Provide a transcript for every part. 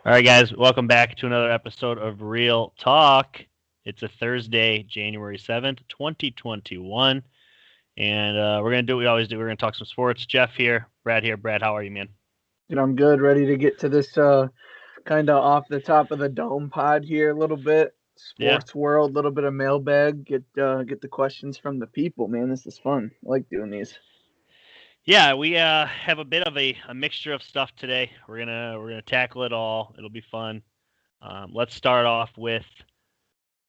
All right, guys, welcome back to another episode of Real Talk. It's a Thursday, January 7th, 2021, and we're going to do what we always do. We're going to talk some sports. Jeff here, Brad here. Brad, how are you, man? I'm good, ready to get to this kind of off the top of the dome pod here a little bit. Yeah. Sports world, a little bit of mailbag, get the questions from the people, man. This is fun. I like doing these. Yeah, we have a bit of a mixture of stuff today. We're gonna tackle it all. It'll be fun. Let's start off with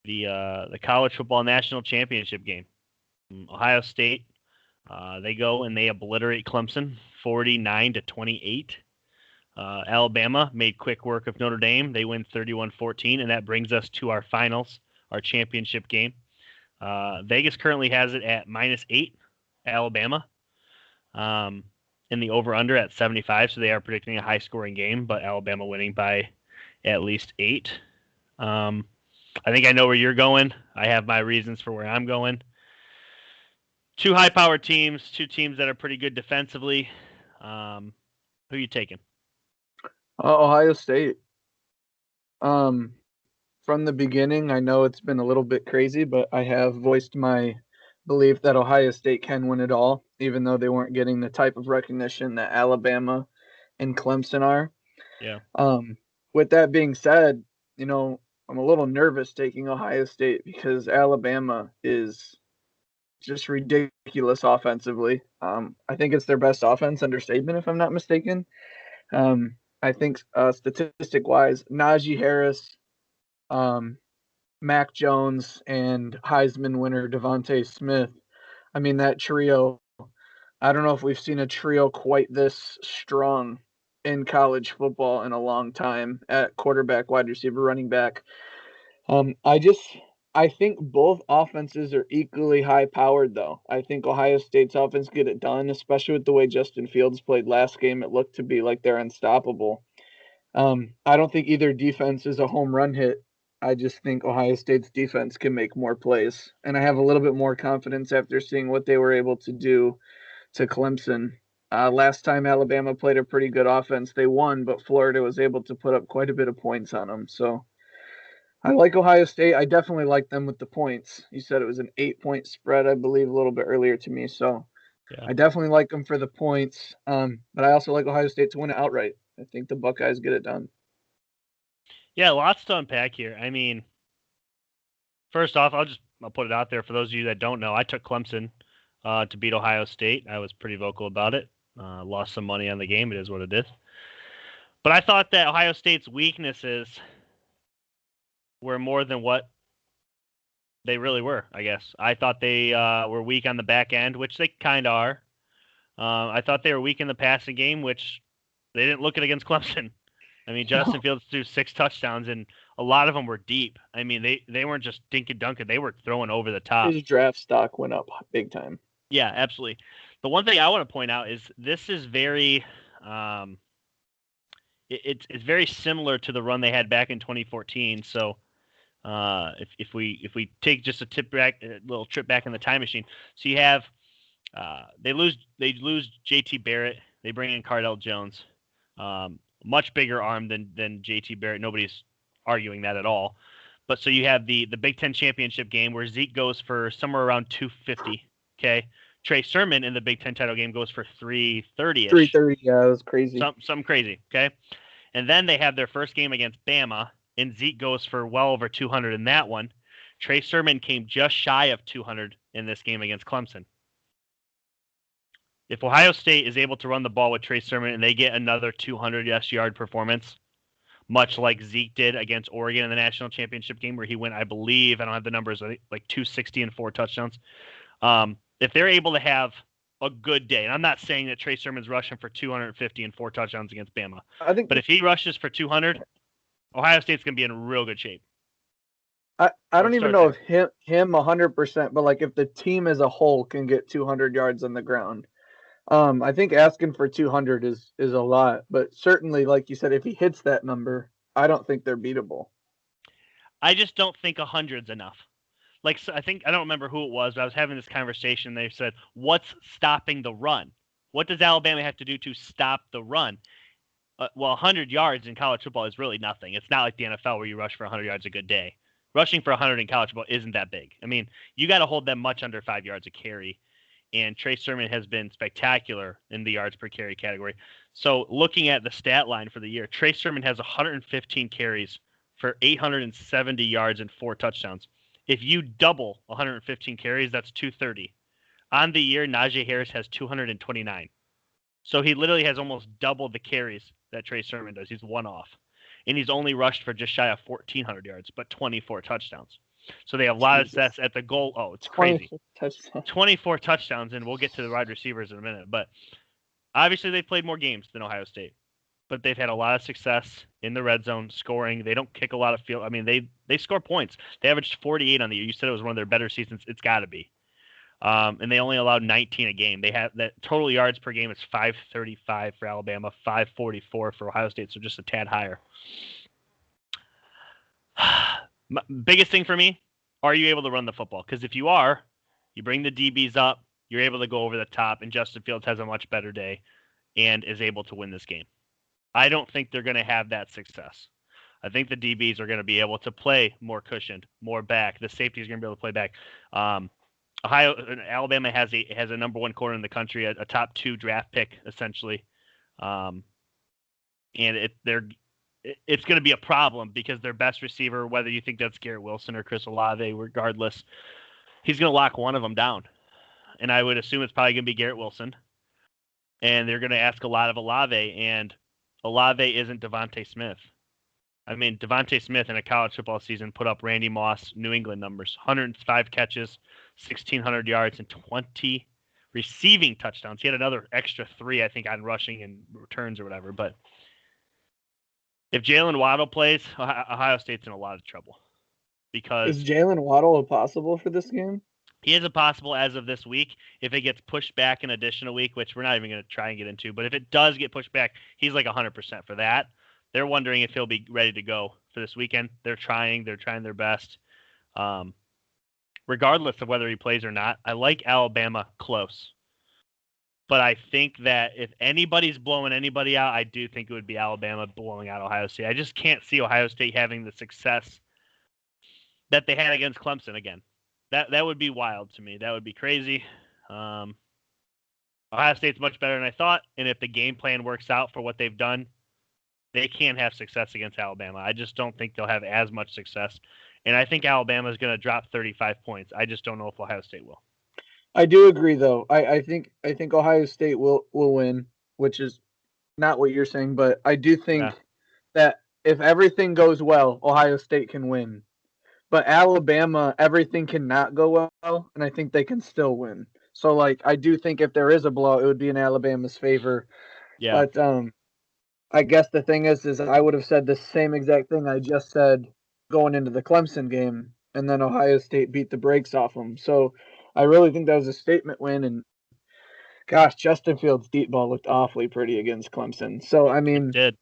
the college football national championship game. Ohio State, they go and they obliterate Clemson, 49-28. Alabama made quick work of Notre Dame. They win 31-14, and that brings us to our finals, our championship game. Vegas currently has it at -8, Alabama, in the over-under at 75, so they are predicting a high-scoring game, but Alabama winning by at least 8. I think I know where you're going. I have my reasons for where I'm going. Two high-powered teams, two teams that are pretty good defensively. Who are you taking? Ohio State. From the beginning, I know it's been a little bit crazy, but I have voiced my belief that Ohio State can win it all, even though they weren't getting the type of recognition that Alabama and Clemson are. Yeah. With that being said, I'm a little nervous taking Ohio State because Alabama is just ridiculous offensively. I think it's their best offense under Saban, if I'm not mistaken. I think statistic wise, Najee Harris, um, Mac Jones, and Heisman winner Devontae Smith. I mean, that trio, I don't know if we've seen a trio quite this strong in college football in a long time at quarterback, wide receiver, running back. I just I think both offenses are equally high powered though. I think Ohio State's offense get it done, especially with the way Justin Fields played last game. It looked to be like they're unstoppable. I don't think either defense is a home run hit. I just think Ohio State's defense can make more plays. And I have a little bit more confidence after seeing what they were able to do to Clemson. Last time Alabama played a pretty good offense, they won, but Florida was able to put up quite a bit of points on them. So I like Ohio State. I definitely like them with the points. You said it was an 8-point spread, I believe, a little bit earlier to me. So Yeah. I definitely like them for the points. But I also like Ohio State to win it outright. I think the Buckeyes get it done. Yeah, lots to unpack here. I mean, first off, I'll put it out there for those of you that don't know. I took Clemson to beat Ohio State. I was pretty vocal about it. Lost some money on the game. It is what it is. But I thought that Ohio State's weaknesses were more than what they really were, I guess. I thought they were weak on the back end, which they kind of are. I thought they were weak in the passing game, which they didn't look it against Clemson. I mean, Justin Fields threw 6 touchdowns, and a lot of them were deep. I mean, they weren't just dinking dunking; they were throwing over the top. His draft stock went up big time. Yeah, absolutely. The one thing I want to point out is this is very, it's very similar to the run they had back in 2014. So if we take just a little trip back in the time machine, so you have they lose JT Barrett, they bring in Cardell Jones, much bigger arm than JT Barrett. Nobody's arguing that at all. But so you have the Big Ten championship game where Zeke goes for somewhere around 250. Okay, Trey Sermon in the Big Ten title game goes for 330ish. 330, yeah, it was crazy. Something crazy. Okay, and then they have their first game against Bama, and Zeke goes for well over 200 in that one. Trey Sermon came just shy of 200 in this game against Clemson. If Ohio State is able to run the ball with Trey Sermon and they get another 200 yard performance, much like Zeke did against Oregon in the national championship game, where he went, I believe, I don't have the numbers, like 260 and 4 touchdowns. If they're able to have a good day, and I'm not saying that Trey Sermon's rushing for 250 and 4 touchdowns against Bama, but if he rushes for 200, Ohio State's going to be in real good shape. I don't even know if him 100%, but like if the team as a whole can get 200 yards on the ground, I think asking for 200 is a lot, but certainly, like you said, if he hits that number, I don't think they're beatable. I just don't think 100's enough. Like, so I don't remember who it was, but I was having this conversation. They said, "What's stopping the run? What does Alabama have to do to stop the run?" well, 100 yards in college football is really nothing. It's not like the NFL where you rush for 100 yards a good day. Rushing for 100 in college football isn't that big. I mean, you got to hold them much under 5 yards a carry. And Trey Sermon has been spectacular in the yards per carry category. So looking at the stat line for the year, Trey Sermon has 115 carries for 870 yards and 4 touchdowns. If you double 115 carries, that's 230. On the year, Najee Harris has 229. So he literally has almost double the carries that Trey Sermon does. He's one off. And he's only rushed for just shy of 1,400 yards, but 24 touchdowns. So they have a lot of success at the goal. Oh, it's crazy. 24 touchdowns, and we'll get to the wide receivers in a minute. But obviously they've played more games than Ohio State. But they've had a lot of success in the red zone scoring. They don't kick a lot of field. I mean, they score points. They averaged 48 on the year. You said it was one of their better seasons. It's got to be. And they only allowed 19 a game. They have that total yards per game is 535 for Alabama, 544 for Ohio State, so just a tad higher. Biggest thing for me, are you able to run the football? Because if you are, you bring the DBs up, you're able to go over the top, and Justin Fields has a much better day and is able to win this game. I don't think they're going to have that success. I think the DBs are going to be able to play more cushioned, more back. The safety is going to be able to play back. Alabama has a number 1 corner in the country, a top 2 draft pick essentially, and it's going to be a problem because their best receiver, whether you think that's Garrett Wilson or Chris Olave, regardless, he's going to lock one of them down, and I would assume it's probably going to be Garrett Wilson, and they're going to ask a lot of Olave, and Olave isn't Devontae Smith. I mean, Devontae Smith in a college football season put up Randy Moss New England numbers: 105 catches, 1,600 yards, and 20 receiving touchdowns. He had another extra 3, I think, on rushing and returns or whatever. But if Jalen Waddle plays, Ohio State's in a lot of trouble. Because is Jalen Waddle possible for this game? He is a possible as of this week. If it gets pushed back an additional week, which we're not even going to try and get into, but if it does get pushed back, he's like 100% for that. They're wondering if he'll be ready to go for this weekend. They're trying their best. Regardless of whether he plays or not, I like Alabama close. But I think that if anybody's blowing anybody out, I do think it would be Alabama blowing out Ohio State. I just can't see Ohio State having the success that they had against Clemson again. That would be wild to me. That would be crazy. Ohio State's much better than I thought, and if the game plan works out for what they've done, they can have success against Alabama. I just don't think they'll have as much success. And I think Alabama is going to drop 35 points. I just don't know if Ohio State will. I do agree, though. I think Ohio State will win, which is not what you're saying, but I do think that if everything goes well, Ohio State can win. But Alabama, everything cannot go well, and I think they can still win. So, like, I do think if there is a blowout, it would be in Alabama's favor. Yeah. But I guess the thing is I would have said the same exact thing I just said going into the Clemson game, and then Ohio State beat the brakes off them. So I really think that was a statement win. And gosh, Justin Fields' deep ball looked awfully pretty against Clemson. So I mean, it did.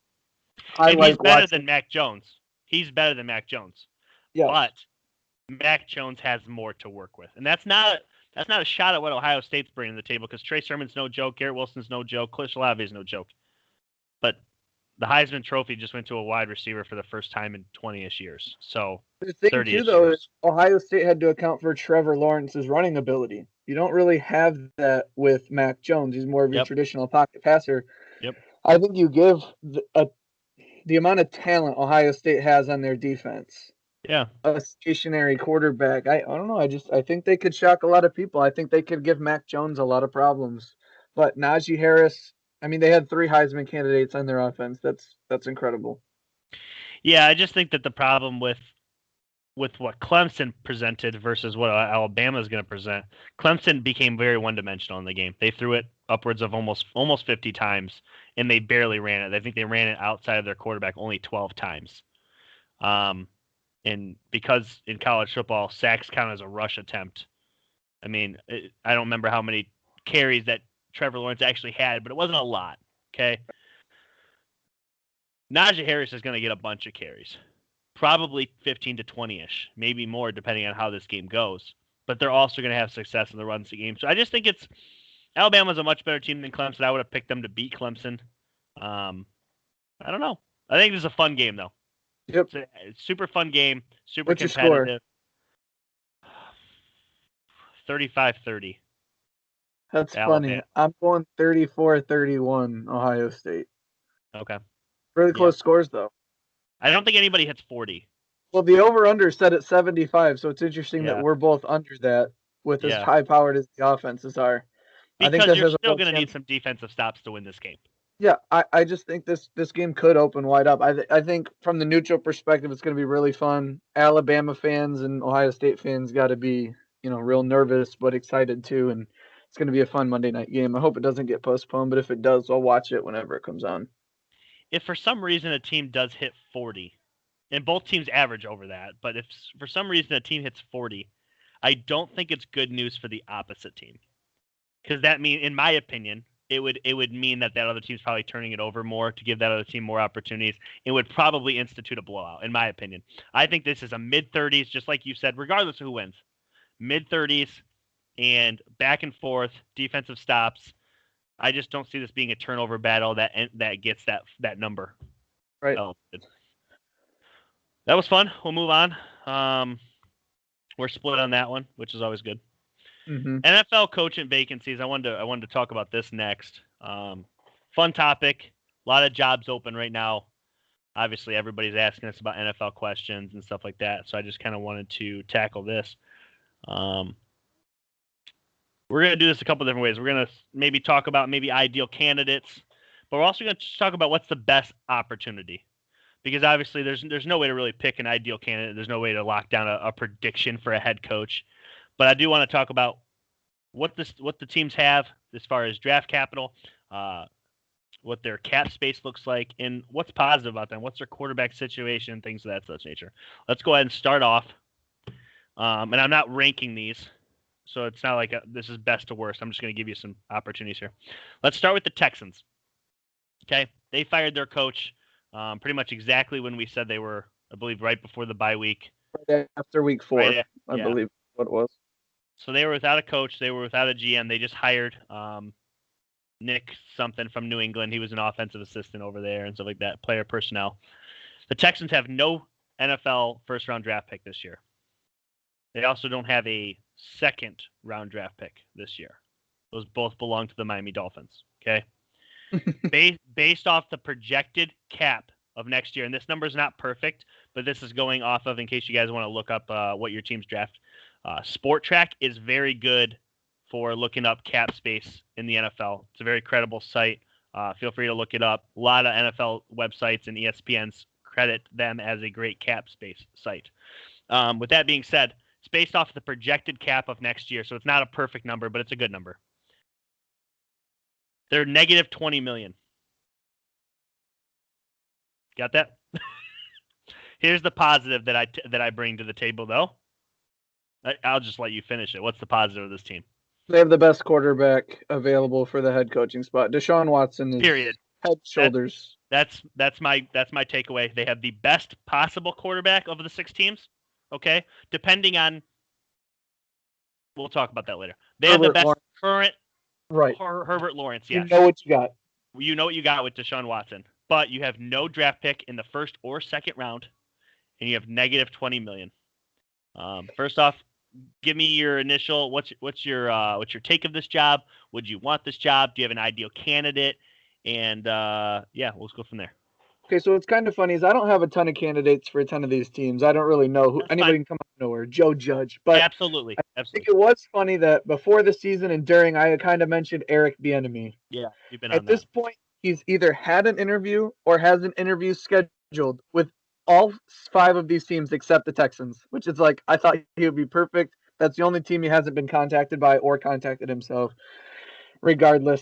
And he's better than Mac Jones. He's better than Mac Jones. Yeah. But Mac Jones has more to work with, and that's not a shot at what Ohio State's bringing to the table, because Trey Sermon's no joke, Garrett Wilson's no joke, Chris Olave is no joke. But the Heisman Trophy just went to a wide receiver for the first time in 20-ish years. So the thing too, though, is Ohio State had to account for Trevor Lawrence's running ability. You don't really have that with Mac Jones. He's more of your traditional pocket passer. Yep. I think you give the amount of talent Ohio State has on their defense. Yeah. A stationary quarterback. I don't know. I think they could shock a lot of people. I think they could give Mac Jones a lot of problems. But Najee Harris, I mean, they had 3 Heisman candidates on their offense. That's incredible. Yeah, I just think that the problem with what Clemson presented versus what Alabama is going to present, Clemson became very one-dimensional in the game. They threw it upwards of almost 50 times, and they barely ran it. I think they ran it outside of their quarterback only 12 times. And because in college football, sacks count as a rush attempt. I mean, I don't remember how many carries that Trevor Lawrence actually had, but it wasn't a lot, okay? Najee Harris is going to get a bunch of carries, probably 15 to 20-ish, maybe more depending on how this game goes. But they're also going to have success in the runs game. So I just think Alabama's a much better team than Clemson. I would have picked them to beat Clemson. I don't know. I think this is a fun game, though. Yep. It's a super fun game, super What's your score? competitive. 35-30. That's funny. Alabama. I'm going 34-31 Ohio State. Okay. Really Yeah. close scores, though. I don't think anybody hits 40. Well, the over-under set at 75, so it's interesting that Yeah. we're both under that with as Yeah. high-powered as the offenses are. I think Because this you're has a still real going to need chance. some defensive stops to win this game. Yeah, I just think this game could open wide up. I think from the neutral perspective, it's going to be really fun. Alabama fans and Ohio State fans got to be, real nervous but excited too, and it's going to be a fun Monday night game. I hope it doesn't get postponed, but if it does, I'll watch it whenever it comes on. If for some reason a team does hit 40, and both teams average over that, but if for some reason a team hits 40, I don't think it's good news for the opposite team. Because that mean, in my opinion, it would mean that other team's probably turning it over more to give that other team more opportunities. It would probably institute a blowout, in my opinion. I think this is a mid-30s, just like you said, regardless of who wins. Mid-30s and back and forth, defensive stops. I just don't see this being a turnover battle that gets that number. Right. Oh, that was fun. We'll move on. We're split on that one, which is always good. Mm-hmm. NFL coaching vacancies. I wanted to talk about this next. Fun topic. A lot of jobs open right now. Obviously, everybody's asking us about NFL questions and stuff like that. So I just kind of wanted to tackle this. We're going to do this a couple different ways. We're going to maybe talk about maybe ideal candidates, but we're also going to talk about what's the best opportunity. Because obviously, there's no way to really pick an ideal candidate. There's no way to lock down a prediction for a head coach. But I do want to talk about what the teams have as far as draft capital, what their cap space looks like, and what's positive about them. What's their quarterback situation, things of that such nature. Let's go ahead and start off. And I'm not ranking these, so it's not like this is best to worst. I'm just going to give you some opportunities here. Let's start with the Texans. Okay, they fired their coach pretty much exactly when we said they were, I believe, right before the bye week. Right after week 4, I believe what it was. So they were without a coach. They were without a GM. They just hired Nick something from New England. He was an offensive assistant over there and stuff like that, player personnel. The Texans have no NFL first-round draft pick this year. They also don't have a second-round draft pick this year. Those both belong to the Miami Dolphins, okay? Based off the projected cap of next year, and this number is not perfect, but this is going off of, in case you guys want to look up what your team's draft. Sport Track is very good for looking up cap space in the NFL. It's a very credible site. Feel free to look it up. A lot of NFL websites and ESPNs credit them as a great cap space site. With that being said, it's based off the projected cap of next year, so it's not a perfect number, but it's a good number. They're negative $20 million. Got that? Here's the positive that I bring to the table, though. I'll just let you finish it. What's the positive of this team? They have the best quarterback available for the head coaching spot. Deshaun Watson is period. Head shoulders. That's my takeaway. They have the best possible quarterback of the 6 teams. Okay, depending on. We'll talk about that later. They have the best current. Right. Herbert Lawrence. Yes. You know what you got. You know what you got with Deshaun Watson, but you have no draft pick in the first or second round, and you have negative $20 million. First off, give me your initial. What's your take of this job? Would you want this job? Do you have an ideal candidate? And let's go from there. Okay, so what's kind of funny is I don't have a ton of candidates for a ton of these teams. I don't really know who anybody can come out of nowhere. Joe Judge, but absolutely. I think it was funny that before the season and during, I kind of mentioned Eric Bieniemy. Yeah, you've been at this point. He's either had an interview or has an interview scheduled with all 5 of these teams except the Texans, which is like I thought he would be perfect. That's the only team he hasn't been contacted by or contacted himself. Regardless,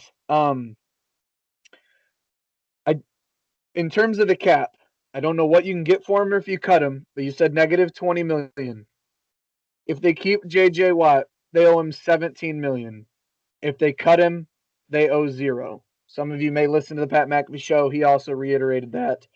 in terms of the cap, I don't know what you can get for him or if you cut him, but you said negative $20 million. If they keep J.J. Watt, they owe him $17 million. If they cut him, they owe $0. Some of you may listen to the Pat McAfee show. He also reiterated that.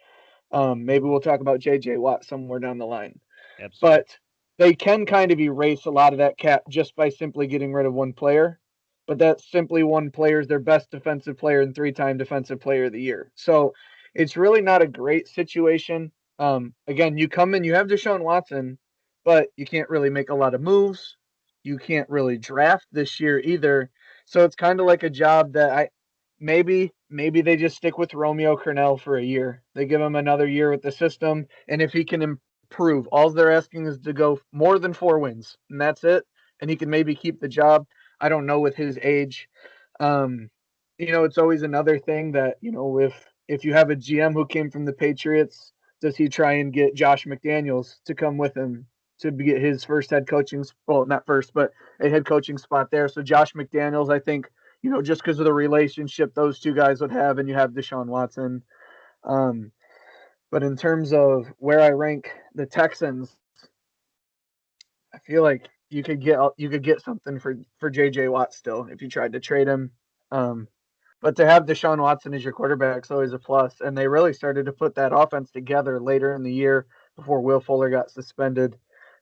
Maybe we'll talk about J.J. Watt somewhere down the line. Absolutely. But they can kind of erase a lot of that cap just by simply getting rid of one player. But that simply one player is their best defensive player and 3-time defensive player of the year. So it's really not a great situation. Again, you come in, you have Deshaun Watson, but you can't really make a lot of moves. You can't really draft this year either. So it's kind of like a job that maybe they just stick with Romeo Crennel for a year. They give him another year with the system, and if he can improve, all they're asking is to go more than 4 wins, and that's it. And he can maybe keep the job. I don't know with his age. Um, it's always another thing that if you have a GM who came from the Patriots, does he try and get Josh McDaniels to come with him to get his first head coaching, well, not first, but a head coaching spot there? So Josh McDaniels, I think, just because of the relationship those two guys would have, and you have Deshaun Watson. Um, but in terms of where I rank the Texans, I feel like you could get something for JJ Watt still if you tried to trade him. Um, but to have Deshaun Watson as your quarterback is always a plus. And they really started to put that offense together later in the year before Will Fuller got suspended.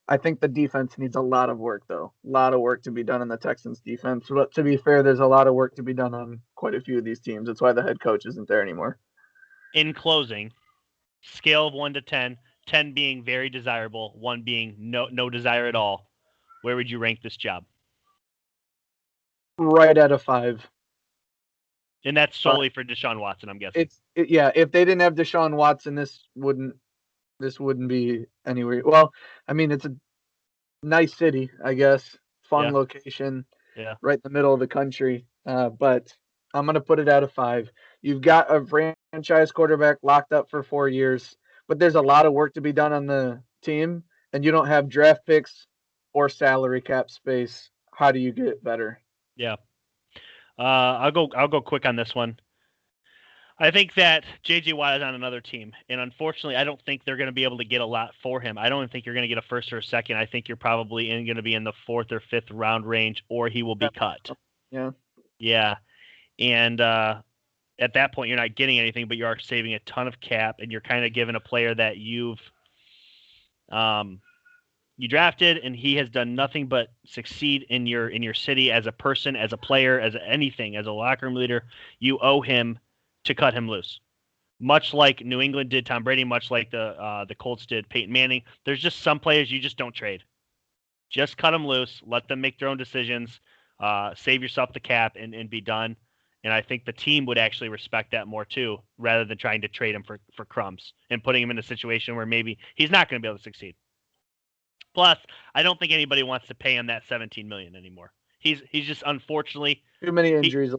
I think the defense needs a lot of work, though. A lot of work to be done in the Texans defense. But to be fair, there's a lot of work to be done on quite a few of these teams. That's why the head coach isn't there anymore. In closing, scale of 1 to 10, 10 being very desirable, 1 being no desire at all, where would you rank this job? Right at a 5. And that's solely for Deshaun Watson, I'm guessing. Yeah. If they didn't have Deshaun Watson, this wouldn't be anywhere. Well, I mean, it's a nice city, I guess. Fun location. Yeah. Right in the middle of the country. But I'm going to put it at a 5. You've got a franchise quarterback locked up for 4 years, but there's a lot of work to be done on the team, and you don't have draft picks or salary cap space. How do you get better? Yeah. I'll go quick on this one. I think that J.J. Watt is on another team, and unfortunately, I don't think they're going to be able to get a lot for him. I don't think you're going to get a first or a second. I think you're probably going to be in the 4th or 5th round range, or he will be cut. Yeah. Yeah. And at that point, you're not getting anything, but you are saving a ton of cap, and you're kind of giving a player that you drafted, and he has done nothing but succeed in your city as a person, as a player, as anything, as a locker room leader. You owe him to cut him loose, much like New England did Tom Brady, much like the Colts did Peyton Manning. There's just some players you just don't trade. Just cut them loose, let them make their own decisions, save yourself the cap, and be done. And I think the team would actually respect that more too, rather than trying to trade him for crumbs and putting him in a situation where maybe he's not going to be able to succeed. Plus, I don't think anybody wants to pay him that $17 million anymore. He's just unfortunately too many injuries.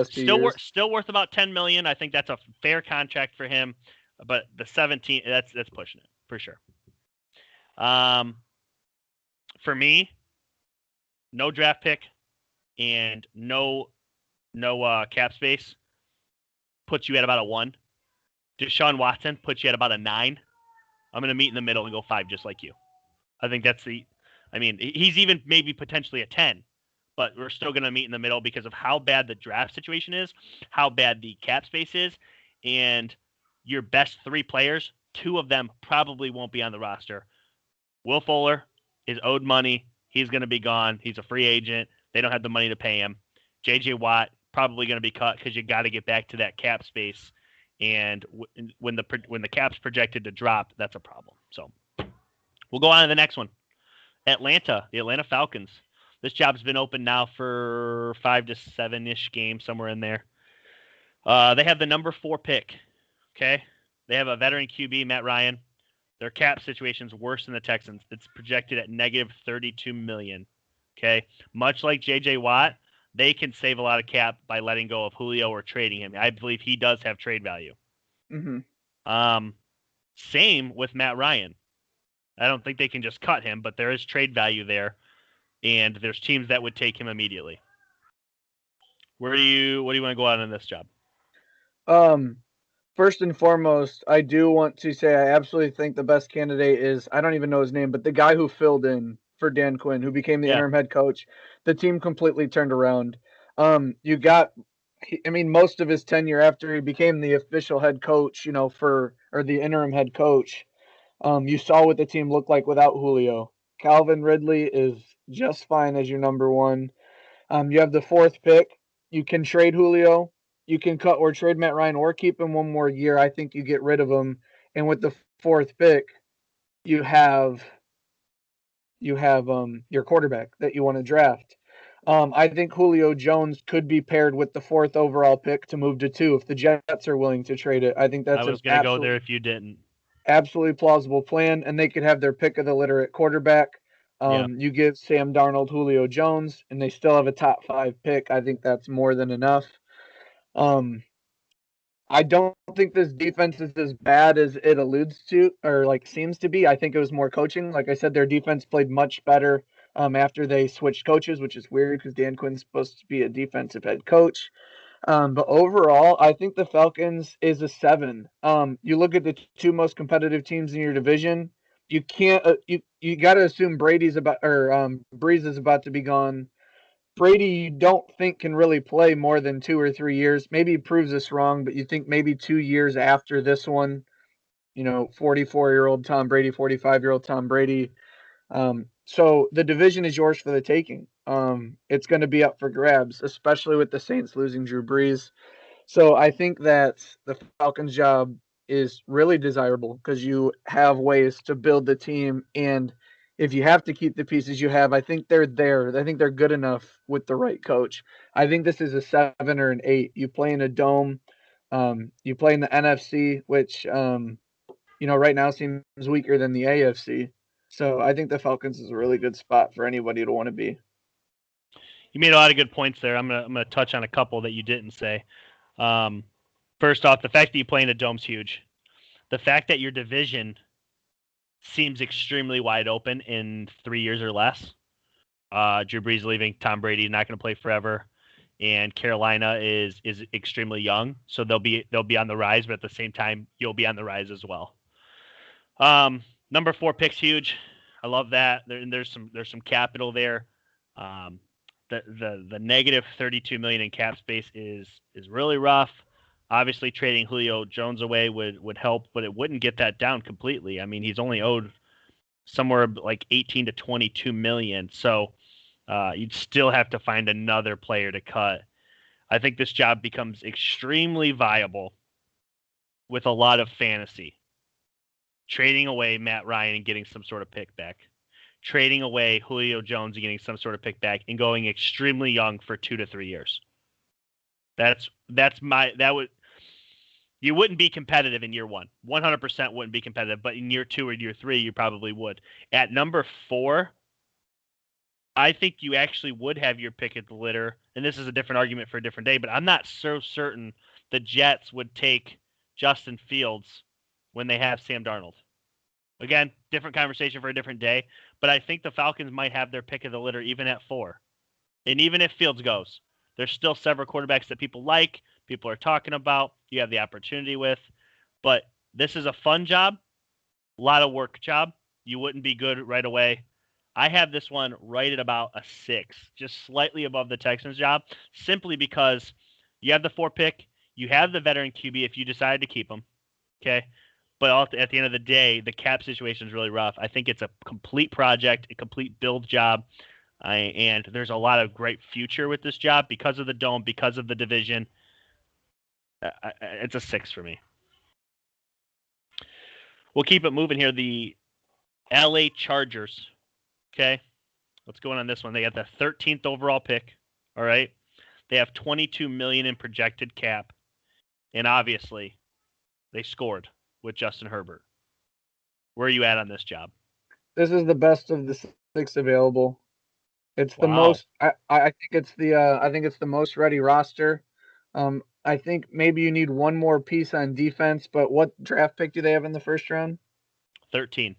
Still worth about $10 million. I think that's a fair contract for him, but the 17 that's pushing it for sure. For me, no draft pick and no cap space puts you at about a 1. Deshaun Watson puts you at about a 9. I'm going to meet in the middle and go 5, just like you. I think that's he's even maybe potentially a 10. But we're still going to meet in the middle because of how bad the draft situation is, how bad the cap space is, and your best 3 players, 2 of them probably won't be on the roster. Will Fuller is owed money. He's going to be gone. He's a free agent. They don't have the money to pay him. J.J. Watt probably going to be cut because you got to get back to that cap space. And when the cap's projected to drop, that's a problem. So we'll go on to the next one. The Atlanta Falcons. This job's been open now for 5 to 7-ish games, somewhere in there. They have the number 4 pick. Okay, they have a veteran QB, Matt Ryan. Their cap situation's worse than the Texans. It's projected at negative $32 million. Okay, much like J.J. Watt, they can save a lot of cap by letting go of Julio or trading him. I believe he does have trade value. Mm-hmm. Same with Matt Ryan. I don't think they can just cut him, but there is trade value there. And there's teams that would take him immediately. What do you want to go out on this job? First and foremost, I do want to say I absolutely think the best candidate is, I don't even know his name, but the guy who filled in for Dan Quinn, who became the interim head coach. The team completely turned around. Most of his tenure after he became the official head coach, or the interim head coach, you saw what the team looked like without Julio. Calvin Ridley is just fine as your number 1. You have the 4th pick. You can trade Julio. you can cut or trade Matt Ryan or keep him one more year. I think you get rid of him. And with the 4th pick, you have your quarterback that you want to draft. I think Julio Jones could be paired with the 4th overall pick to move to 2 if the Jets are willing to trade it. I think I that's was an going to go there if you didn't. absolutely plausible plan, and they could have their pick of the litter at quarterback. Yeah. You give Sam Darnold, Julio Jones, and they still have a top 5 pick. I think that's more than enough. I don't think this defense is as bad as it alludes to or like seems to be. I think it was more coaching. Like I said, their defense played much better after they switched coaches, which is weird because Dan Quinn's supposed to be a defensive head coach. But overall, I think the Falcons is a 7. You look at the 2 most competitive teams in your division. You can't. You got to assume Brady's about or Breeze is about to be gone. Brady, you don't think can really play more than 2 or 3 years. Maybe he proves us wrong, but you think maybe 2 years after this one, 44-year-old Tom Brady, 45-year-old Tom Brady. So the division is yours for the taking. It's going to be up for grabs, especially with the Saints losing Drew Brees. So I think that the Falcons' job is really desirable because you have ways to build the team. And if you have to keep the pieces you have, I think they're there. I think they're good enough with the right coach. I think this is a 7 or an 8. You play in a dome. You play in the NFC, which, right now seems weaker than the AFC. So I think the Falcons is a really good spot for anybody to want to be. You made a lot of good points there. I'm gonna touch on a couple that you didn't say. First off, the fact that you play in a dome's huge. The fact that your division seems extremely wide open in 3 years or less. Drew Brees leaving, Tom Brady not going to play forever, and Carolina is extremely young, so they'll be on the rise, but at the same time, you'll be on the rise as well. Number 4 pick's huge. I love that. There's some capital there. The negative $32 million in cap space is really rough. Obviously, trading Julio Jones away would help, but it wouldn't get that down completely. I mean, he's only owed somewhere like 18 to 22 million, so you'd still have to find another player to cut. I think this job becomes extremely viable with a lot of fantasy. Trading away Matt Ryan and getting some sort of pick back. Trading away Julio Jones and getting some sort of pick back and going extremely young for 2 to 3 years. You wouldn't be competitive in year 1. 100% wouldn't be competitive, but in year 2 or year 3, you probably would. At number 4, I think you actually would have your pick at the litter, and this is a different argument for a different day, but I'm not so certain the Jets would take Justin Fields when they have Sam Darnold. Again, different conversation for a different day, but I think the Falcons might have their pick of the litter even at 4. And even if Fields goes, there's still several quarterbacks that people like, people are talking about, you have the opportunity with. But this is a fun job, a lot of work job. You wouldn't be good right away. I have this one right at about a 6, just slightly above the Texans job, simply because you have the 4 pick, you have the veteran QB if you decide to keep him, okay? But at the end of the day, the cap situation is really rough. I think it's a complete project, a complete build job, and there's a lot of great future with this job because of the dome, because of the division. It's a 6 for me. We'll keep it moving here. The LA Chargers. Okay, let's go on this one. They got the 13th overall pick. All right, they have 22 million in projected cap, and obviously, they scored with Justin Herbert. Where are you at on this job? This is the best of the 6 available. It's the most. I think it's the most ready roster. I think maybe you need one more piece on defense, but what draft pick do they have in the first round? 13.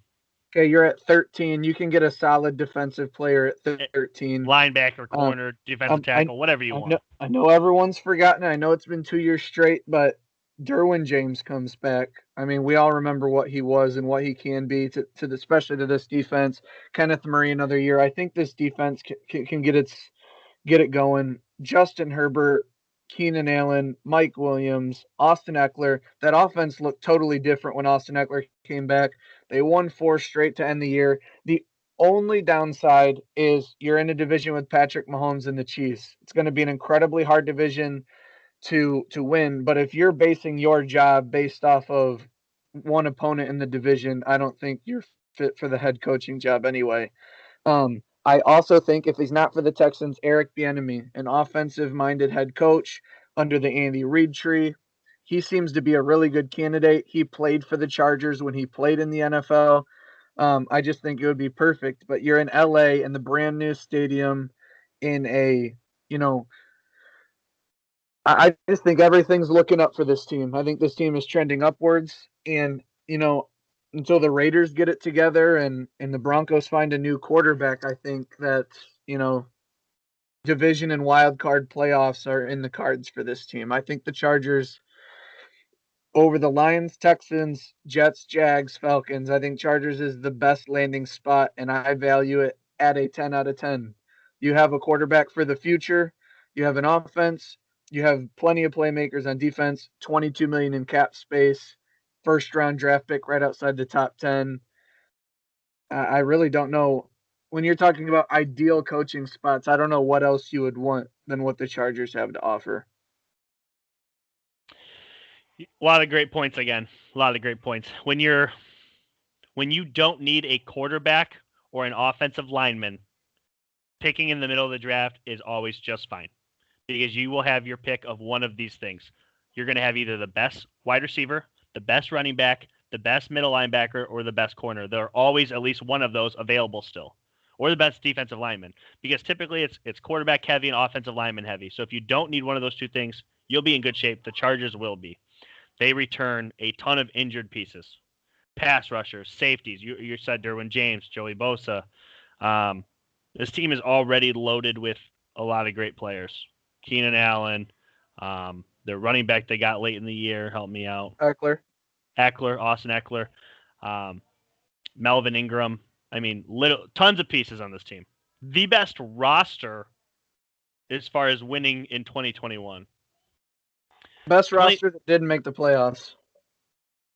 Okay, you're at 13. You can get a solid defensive player at 13. Linebacker, corner, defensive tackle, whatever you want. I know everyone's forgotten. I know it's been 2 years straight, but Derwin James comes back. I mean, we all remember what he was and what he can be especially to this defense. Kenneth Murray another year. I think this defense can get it going. Justin Herbert, Keenan Allen, Mike Williams, Austin Eckler. That offense looked totally different when Austin Eckler came back. They won 4 straight to end the year. The only downside is you're in a division with Patrick Mahomes and the Chiefs. It's going to be an incredibly hard division to win. But if you're basing your job based off of one opponent in the division, I don't think you're fit for the head coaching job anyway. I also think if he's not for the Texans, Eric Bieniemy, an offensive-minded head coach under the Andy Reid tree, he seems to be a really good candidate. He played for the Chargers when he played in the NFL. I just think it would be perfect. But you're in LA in the brand new stadium in a, you know, I just think everything's looking up for this team. I think this team is trending upwards. And, until the Raiders get it together and the Broncos find a new quarterback, I think that, division and wild card playoffs are in the cards for this team. I think the Chargers over the Lions, Texans, Jets, Jags, Falcons. I think Chargers is the best landing spot, and I value it at a 10 out of 10. You have a quarterback for the future. You have an offense. You have plenty of playmakers on defense. $22 million in cap space. First round draft pick right outside the top 10. I really don't know. When you're talking about ideal coaching spots, I don't know what else you would want than what the Chargers have to offer. A lot of great points again. A lot of great points. When you don't need a quarterback or an offensive lineman, picking in the middle of the draft is always just fine because you will have your pick of one of these things. You're going to have either the best wide receiver, the best running back, the best middle linebacker, or the best corner. There are always at least one of those available still, or the best defensive lineman, because typically it's quarterback heavy and offensive lineman heavy. So if you don't need one of those two things, you'll be in good shape. The Chargers will be. They return a ton of injured pieces, pass rushers, safeties. You said Derwin James, Joey Bosa. This team is already loaded with a lot of great players. Keenan Allen, the running back they got late in the year, helped me out. Austin Eckler, Melvin Ingram. I mean, tons of pieces on this team. The best roster as far as winning in 2021. Best roster that didn't make the playoffs.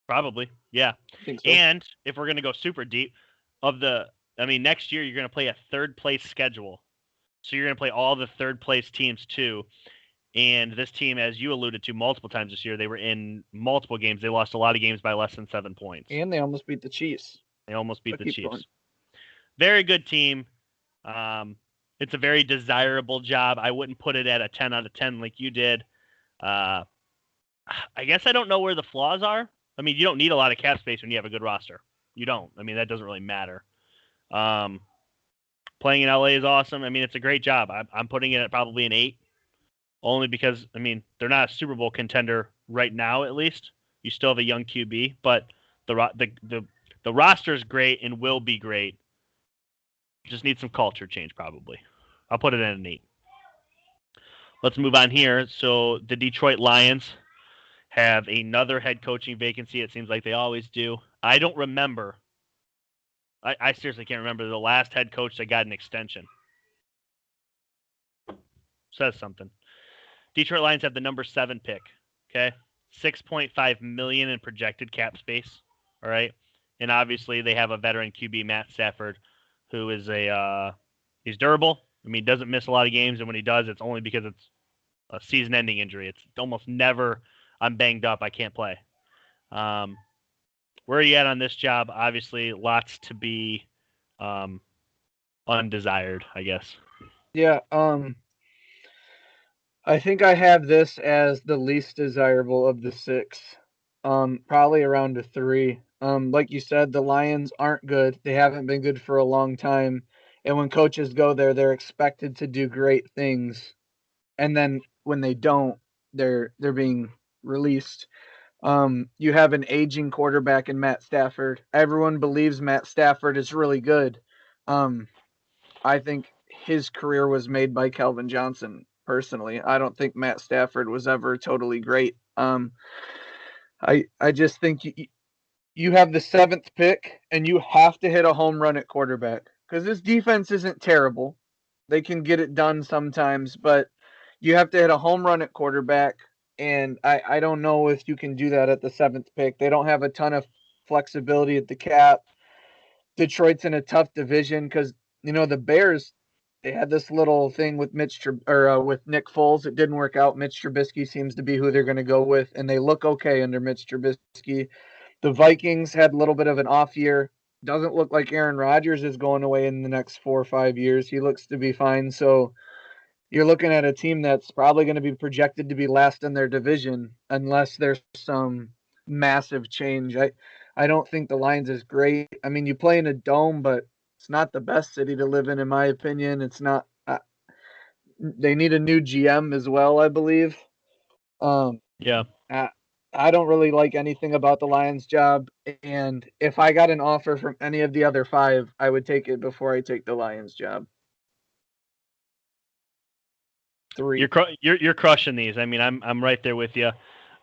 Probably, yeah. I think so. And if we're going to go super deep, next year you're going to play a third place schedule. So you're going to play all the third place teams too. And this team, as you alluded to multiple times this year, they were in multiple games. They lost a lot of games by less than 7 points. And they almost beat the Chiefs. Chiefs. Very good team. It's a very desirable job. I wouldn't put it at a 10 out of 10 like you did. I guess I don't know where the flaws are. I mean, you don't need a lot of cap space when you have a good roster. You don't. I mean, that doesn't really matter. Playing in LA is awesome. I mean, it's a great job. I'm putting it at probably an 8, only because, I mean, they're not a Super Bowl contender right now, at least. You still have a young QB, but the roster is great and will be great. Just need some culture change, probably. I'll put it at an 8. Let's move on here. So the Detroit Lions have another head coaching vacancy. It seems like they always do. I don't remember. I seriously can't remember the last head coach that got an extension. Says something. Detroit Lions have the number 7 pick. Okay, $6.5 million in projected cap space. All right, and obviously they have a veteran QB, Matt Stafford, who is he's durable. I mean, doesn't miss a lot of games, and when he does, it's only because it's a season-ending injury. It's almost never I'm banged up, I can't play. Where are you at on this job? Obviously, lots to be undesired, I guess. Yeah, I think I have this as the least desirable of the 6. Probably around a 3. Like you said, the Lions aren't good. They haven't been good for a long time. And when coaches go there, they're expected to do great things. And then when they don't, they're being released. You have an aging quarterback in Matt Stafford. Everyone believes Matt Stafford is really good. I think his career was made by Calvin Johnson, personally. I don't think Matt Stafford was ever totally great. I just think you have the 7th pick, and you have to hit a home run at quarterback. Because this defense isn't terrible. They can get it done sometimes, but you have to hit a home run at quarterback. And I don't know if you can do that at the 7th pick. They don't have a ton of flexibility at the cap. Detroit's in a tough division because, the Bears, they had this little thing with with Nick Foles. It didn't work out. Mitch Trubisky seems to be who they're going to go with, and they look okay under Mitch Trubisky. The Vikings had a little bit of an off year. Doesn't look like Aaron Rodgers is going away in the next 4 or 5 years. He looks to be fine. So you're looking at a team that's probably going to be projected to be last in their division unless there's some massive change. I don't think the Lions is great. I mean, you play in a dome, but it's not the best city to live in my opinion. It's not. They need a new GM as well, I believe. Yeah. I don't really like anything about the Lions job, and if I got an offer from any of the other 5, I would take it before I take the Lions job. 3. You're crushing these. I mean, I'm right there with you.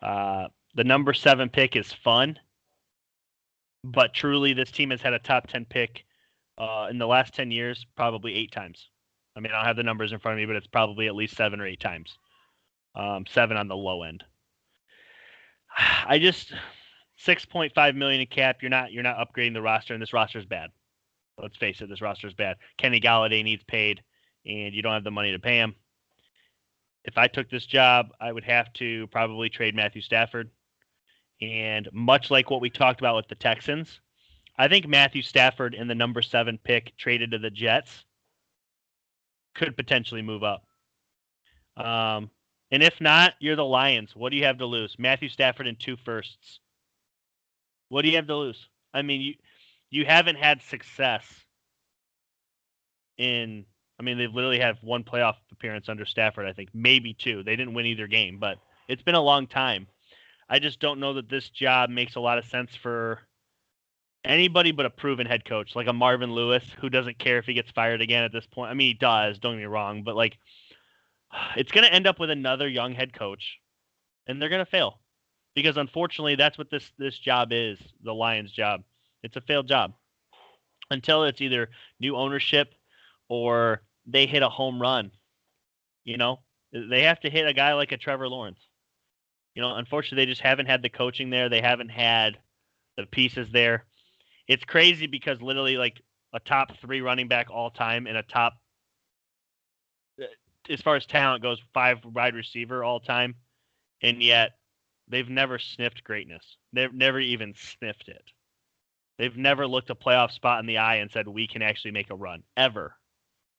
The number 7 pick is fun, but truly, this team has had a top 10 pick in the last 10 years, probably 8 times. I mean, I don't have the numbers in front of me, but it's probably at least 7 or 8 times. 7 on the low end. I just $6.5 million in cap. You're not upgrading the roster, and this roster is bad. Let's face it, this roster is bad. Kenny Golladay needs paid, and you don't have the money to pay him. If I took this job, I would have to probably trade Matthew Stafford. And much like what we talked about with the Texans, I think Matthew Stafford in the number 7 pick traded to the Jets could potentially move up. And if not, you're the Lions. What do you have to lose? Matthew Stafford and 2 firsts. What do you have to lose? I mean, you haven't had success in – I mean, they've literally had 1 playoff appearance under Stafford, I think. Maybe 2. They didn't win either game, but it's been a long time. I just don't know that this job makes a lot of sense for anybody but a proven head coach, like a Marvin Lewis, who doesn't care if he gets fired again at this point. I mean, he does, don't get me wrong, but like – it's going to end up with another young head coach, and they're going to fail because, unfortunately, that's what this job is, the Lions job. It's a failed job until it's either new ownership or they hit a home run. You know, they have to hit a guy like a Trevor Lawrence. You know, unfortunately, they just haven't had the coaching there. They haven't had the pieces there. It's crazy because literally like a top 3 running back all time and a top, as far as talent goes, 5 wide receiver all time, and yet they've never sniffed greatness. They've never even sniffed it. They've never looked a playoff spot in the eye and said, we can actually make a run, ever.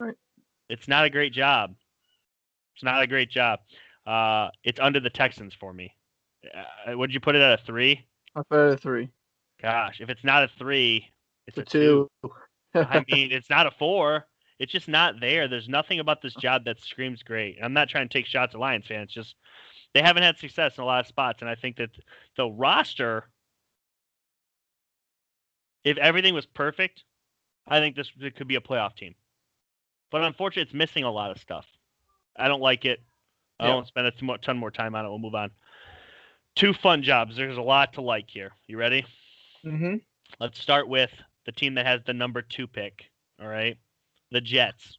Right. It's not a great job. It's not a great job. It's under the Texans for me. Would you put it at a 3? I put it at a 3. Gosh, if it's not a 3, it's a 2. I mean, it's not a 4. It's just not there. There's nothing about this job that screams great. I'm not trying to take shots at Lions fans. Just they haven't had success in a lot of spots, and I think that the roster, if everything was perfect, I think it could be a playoff team. But unfortunately, it's missing a lot of stuff. I don't like it. I won't spend a ton more time on it. We'll move on. 2 fun jobs. There's a lot to like here. You ready? Mm-hmm. Let's start with the team that has the number 2 pick. All right. The Jets.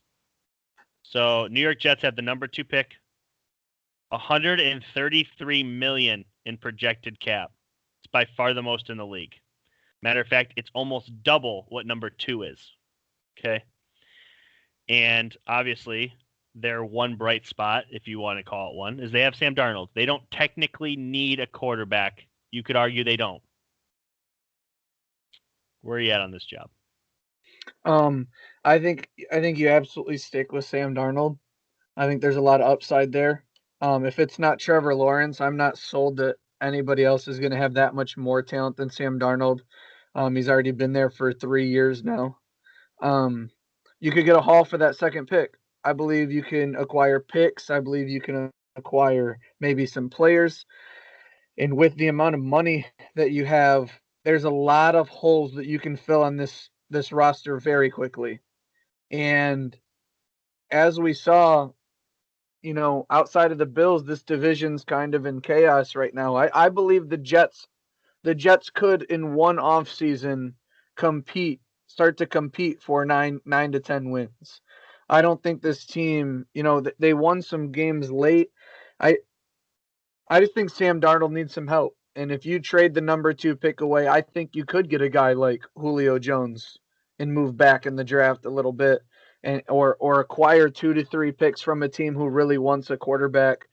So New York Jets have the number 2 pick, $133 million in projected cap. It's by far the most in the league. Matter of fact, it's almost double what number 2 is. Okay. And obviously, their one bright spot, if you want to call it one, is they have Sam Darnold. They don't technically need a quarterback. You could argue they don't. Where are you at on this job? I think you absolutely stick with Sam Darnold. I think there's a lot of upside there. If it's not Trevor Lawrence, I'm not sold that anybody else is going to have that much more talent than Sam Darnold. He's already been there for 3 years now. You could get a haul for that 2nd pick. I believe you can acquire picks. I believe you can acquire maybe some players. And with the amount of money that you have, there's a lot of holes that you can fill on this roster very quickly. And as we saw, you know, outside of the Bills, this division's kind of in chaos right now. I believe the Jets could in one off season start to compete for 9 to 10 wins. I don't think this team, you know, they won some games late. I just think Sam Darnold needs some help. And if you trade the number 2 pick away, I think you could get a guy like Julio Jones and move back in the draft a little bit. and or acquire 2 to 3 picks from a team who really wants a quarterback.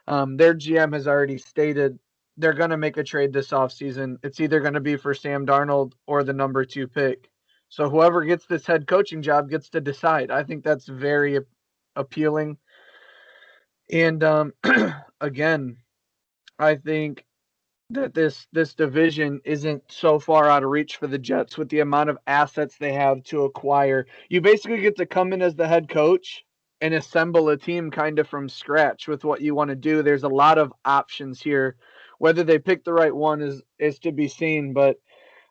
Their GM has already stated they're going to make a trade this offseason. It's either going to be for Sam Darnold or the number 2 pick. So whoever gets this head coaching job gets to decide. I think that's very appealing. And again, I think that this division isn't so far out of reach for the Jets with the amount of assets they have to acquire. You basically get to come in as the head coach and assemble a team kind of from scratch with what you want to do. There's a lot of options here. Whether they pick the right one is to be seen, but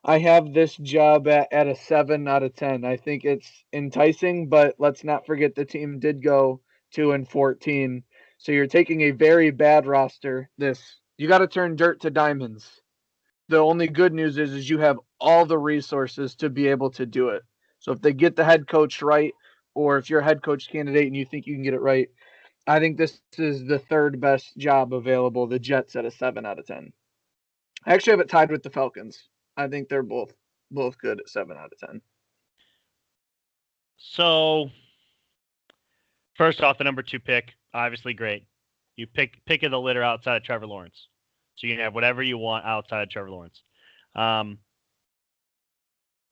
I have this job at a 7 out of 10. I think it's enticing, but let's not forget the team did go 2-14. So you're taking a very bad roster. You got to turn dirt to diamonds. The only good news is you have all the resources to be able to do it. So if they get the head coach right, or if you're a head coach candidate and you think you can get it right, I think this is the third best job available. The Jets at a 7 out of 10. I actually have it tied with the Falcons. I think they're both good at 7 out of 10. So, first off, the number 2 pick, obviously great. You pick of the litter outside of Trevor Lawrence. So you can have whatever you want outside of Trevor Lawrence. I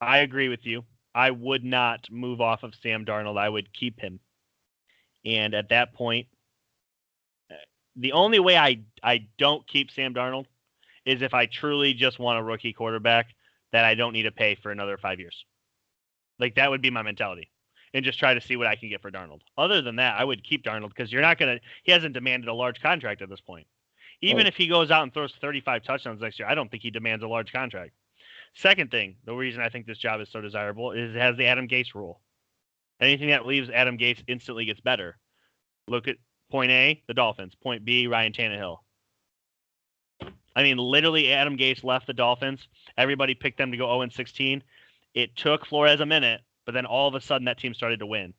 agree with you. I would not move off of Sam Darnold. I would keep him. And at that point, the only way I don't keep Sam Darnold is if I truly just want a rookie quarterback that I don't need to pay for another 5 years. Like, that would be my mentality. And just try to see what I can get for Darnold. Other than that, I would keep Darnold because he hasn't demanded a large contract at this point. Even if he goes out and throws 35 touchdowns next year, I don't think he demands a large contract. Second thing, the reason I think this job is so desirable is it has the Adam Gase rule. Anything that leaves Adam Gase instantly gets better. Look at point A, the Dolphins. Point B, Ryan Tannehill. I mean, literally, Adam Gase left the Dolphins. Everybody picked them to go 0-16. It took Flores a minute, but then all of a sudden that team started to win.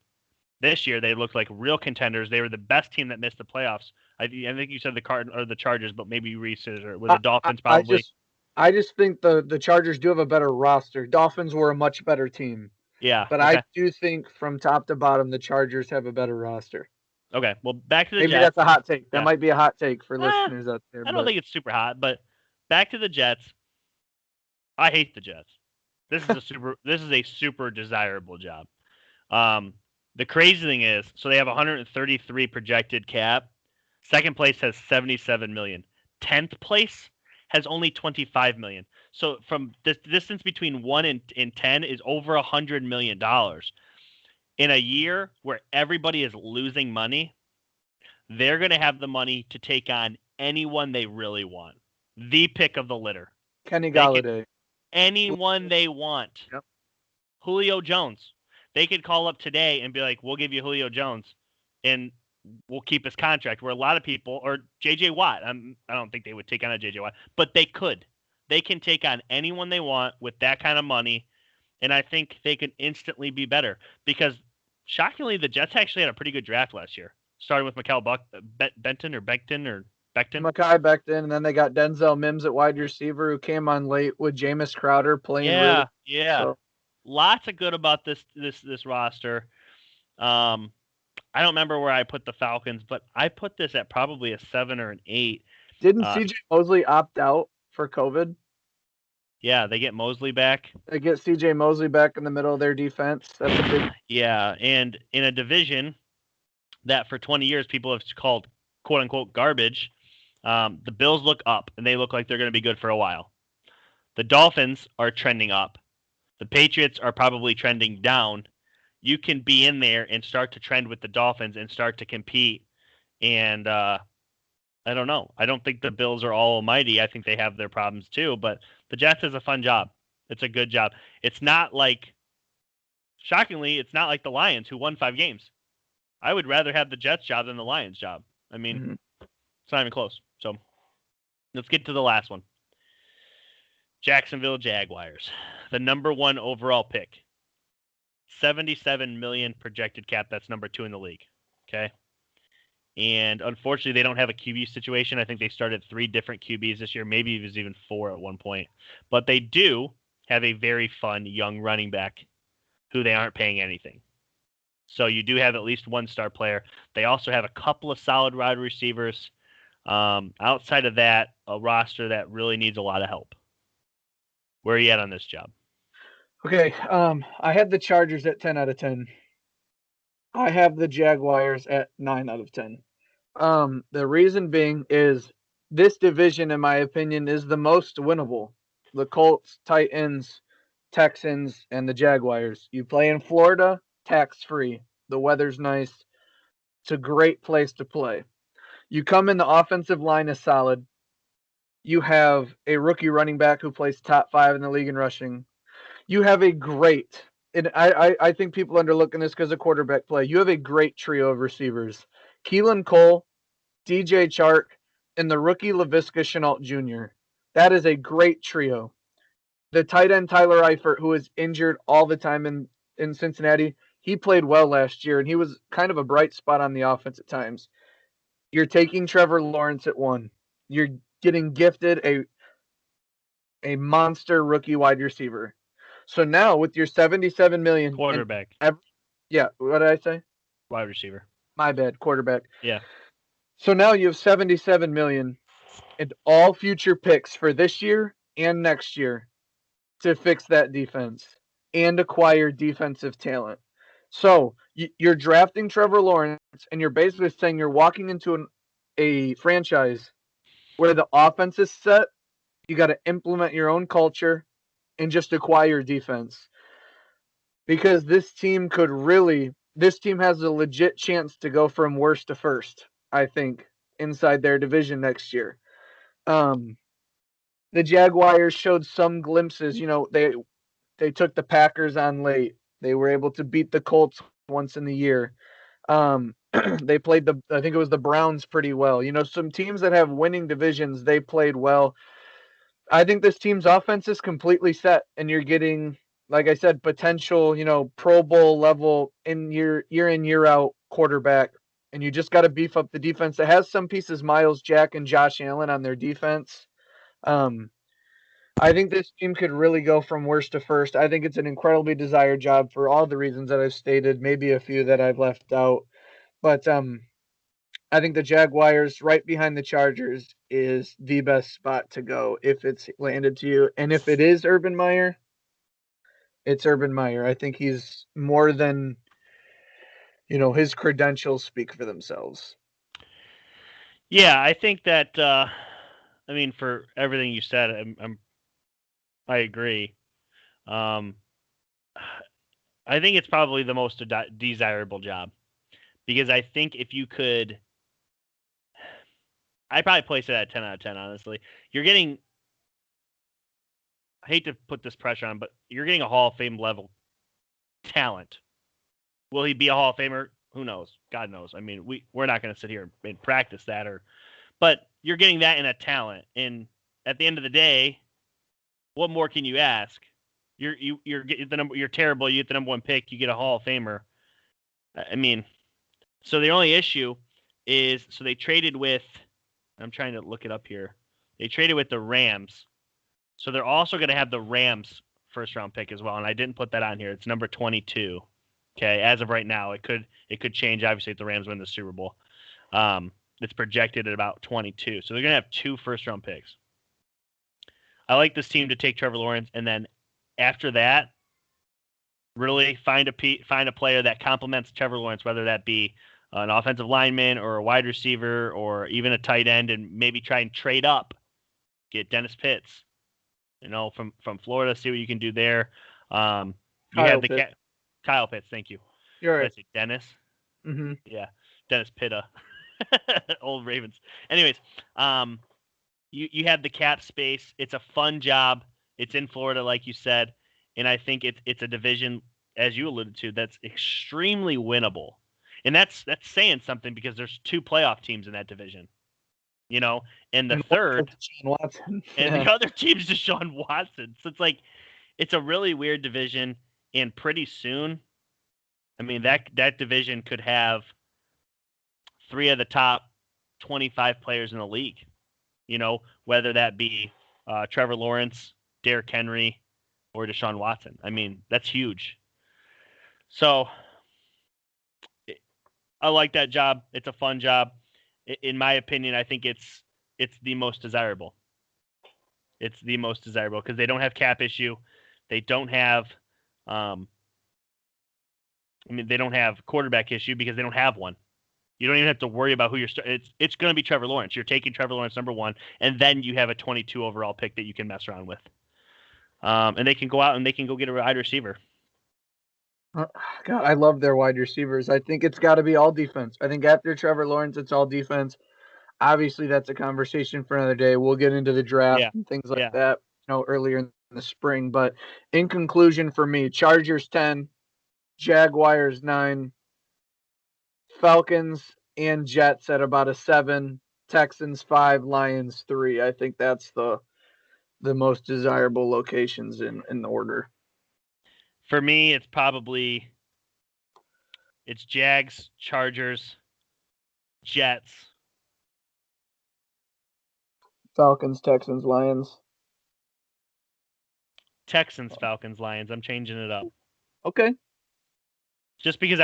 This year, they looked like real contenders. They were the best team that missed the playoffs. I think you said the Chargers, but maybe Reese or with the Dolphins probably. I just think the Chargers do have a better roster. Dolphins were a much better team. Yeah. But okay. I do think from top to bottom, the Chargers have a better roster. Okay. Well, back to the Jets. Maybe that's a hot take. That might be a hot take for listeners out there. I don't think it's super hot, but back to the Jets. I hate the Jets. This is a super desirable job. The crazy thing is, so they have 133 projected cap. Second place has 77 million. 10th place has only 25 million. So from the distance between 1 and 10 is over $100 million. In a year where everybody is losing money, they're going to have the money to take on anyone they really want. The pick of the litter. Kenny Golladay. Anyone they want. Yep. Julio Jones. They could call up today and be like, we'll give you Julio Jones and we'll keep his contract. Where a lot of people, or J.J. Watt, I don't think they would take on a J.J. Watt, but they could. They can take on anyone they want with that kind of money, and I think they can instantly be better. Because, shockingly, the Jets actually had a pretty good draft last year, starting with Mekhi Becton. Mekhi Becton, and then they got Denzel Mims at wide receiver, who came on late with Jameis Crowder playing. Yeah. So. Lots of good about this roster. I don't remember where I put the Falcons, but I put this at probably a 7 or an 8. Didn't C.J. Mosley opt out for COVID? Yeah, they get Mosley back. They get C.J. Mosley back in the middle of their defense. That's a big. Yeah, and in a division that for 20 years people have called "quote unquote" garbage, the Bills look up, and they look like they're going to be good for a while. The Dolphins are trending up. The Patriots are probably trending down. You can be in there and start to trend with the Dolphins and start to compete. And I don't know. I don't think the Bills are all almighty. I think they have their problems too. But the Jets is a fun job. It's a good job. It's not like, shockingly, it's not like the Lions who won 5 games. I would rather have the Jets job than the Lions job. I mean, It's not even close. So let's get to the last one. Jacksonville Jaguars, the number 1 overall pick. 77 million projected cap. That's number 2 in the league. Okay. And unfortunately, they don't have a QB situation. I think they started 3 different QBs this year. Maybe it was even 4 at one point. But they do have a very fun young running back who they aren't paying anything. So you do have at least one star player. They also have a couple of solid wide receivers. Outside of that, a roster that really needs a lot of help. Where are you at on this job? Okay, I had the Chargers at 10 out of 10. I have the Jaguars at 9 out of 10. The reason being is this division, in my opinion, is the most winnable. The Colts, Titans, Texans, and the Jaguars. You play in Florida, tax-free. The weather's nice. It's a great place to play. You come in, the offensive line is solid. You have a rookie running back who plays top 5 in the league in rushing. You have a great, and I think people underlooking this because of quarterback play. You have a great trio of receivers. Keelan Cole, DJ Chark, and the rookie Laviska Shenault Jr. That is a great trio. The tight end Tyler Eifert, who is injured all the time in Cincinnati, he played well last year, and he was kind of a bright spot on the offense at times. You're taking Trevor Lawrence at 1. You're getting gifted a monster rookie wide receiver. So now with your $77 million Quarterback. Yeah, what did I say? Wide receiver. My bad, quarterback. Yeah. So now you have $77 million and all future picks for this year and next year to fix that defense and acquire defensive talent. So you're drafting Trevor Lawrence, and you're basically saying you're walking into a franchise where the offense is set. You got to implement your own culture and just acquire defense. Because this team has a legit chance to go from worst to first, I think, inside their division next year. The Jaguars showed some glimpses. They took the Packers on late. They were able to beat the Colts once in the year. They played I think it was the Browns pretty well. Some teams that have winning divisions, they played well. I think this team's offense is completely set, and you're getting, like I said, potential, Pro Bowl level year in, year out quarterback. And you just got to beef up the defense. It has some pieces, Miles Jack and Josh Allen on their defense. I think this team could really go from worst to first. I think it's an incredibly desired job for all the reasons that I've stated, maybe a few that I've left out. But I think the Jaguars, right behind the Chargers, is the best spot to go if it's landed to you. And if it is Urban Meyer, it's Urban Meyer. I think he's more than, his credentials speak for themselves. Yeah, I think that. For everything you said, I agree. I think it's probably the most desirable job, because I think if you could, I'd probably place it at 10 out of 10, honestly. You're getting, I hate to put this pressure on, but you're getting a Hall of Fame level talent. Will he be a Hall of Famer? Who knows? God knows. We're not going to sit here and practice that, but you're getting that in a talent. And at the end of the day, what more can you ask? You're terrible. You get the number 1 pick. You get a Hall of Famer. So the only issue is, so they traded with, I'm trying to look it up here. They traded with the Rams. So they're also going to have the Rams first round pick as well. And I didn't put that on here. It's number 22. Okay. As of right now, it could change, obviously, if the Rams win the Super Bowl. It's projected at about 22. So they're going to have 2 first round picks. I like this team to take Trevor Lawrence, and then after that, really find a player that complements Trevor Lawrence, whether that be an offensive lineman or a wide receiver or even a tight end, and maybe try and trade up, get Dennis Pitts, from Florida, see what you can do there. You have the Kyle Pitts. Thank you. You're right. Dennis. Mm-hmm. Yeah, Dennis Pitta, old Ravens. Anyways, you have the cap space. It's a fun job. It's in Florida, like you said, and I think it's a division, as you alluded to, that's extremely winnable. And that's saying something, because there's 2 playoff teams in that division, and the third, Deshaun Watson. And the other team's Deshaun Watson. So it's a really weird division, and pretty soon, that division could have 3 of the top 25 players in the league, whether that be Trevor Lawrence, Derrick Henry, or Deshaun Watson. That's huge. So I like that job. It's a fun job. In my opinion, I think it's the most desirable. It's the most desirable because they don't have cap issue. They don't have, they don't have quarterback issue because they don't have one. You don't even have to worry about who you're. It's going to be Trevor Lawrence. You're taking Trevor Lawrence number 1, and then you have a 22 overall pick that you can mess around with. And they can go out and they can go get a wide receiver. God, I love their wide receivers. I think it's got to be all defense. I think after Trevor Lawrence, it's all defense. Obviously, that's a conversation for another day. We'll get into the draft and things like that, earlier in the spring. But in conclusion, for me, Chargers 10, Jaguars 9, Falcons and Jets at about a 7, Texans 5, Lions 3. I think that's the most desirable locations in the order. For me, it's Jags, Chargers, Jets, Falcons, Texans, Lions. Texans, Falcons, Lions. I'm changing it up. Okay. Just because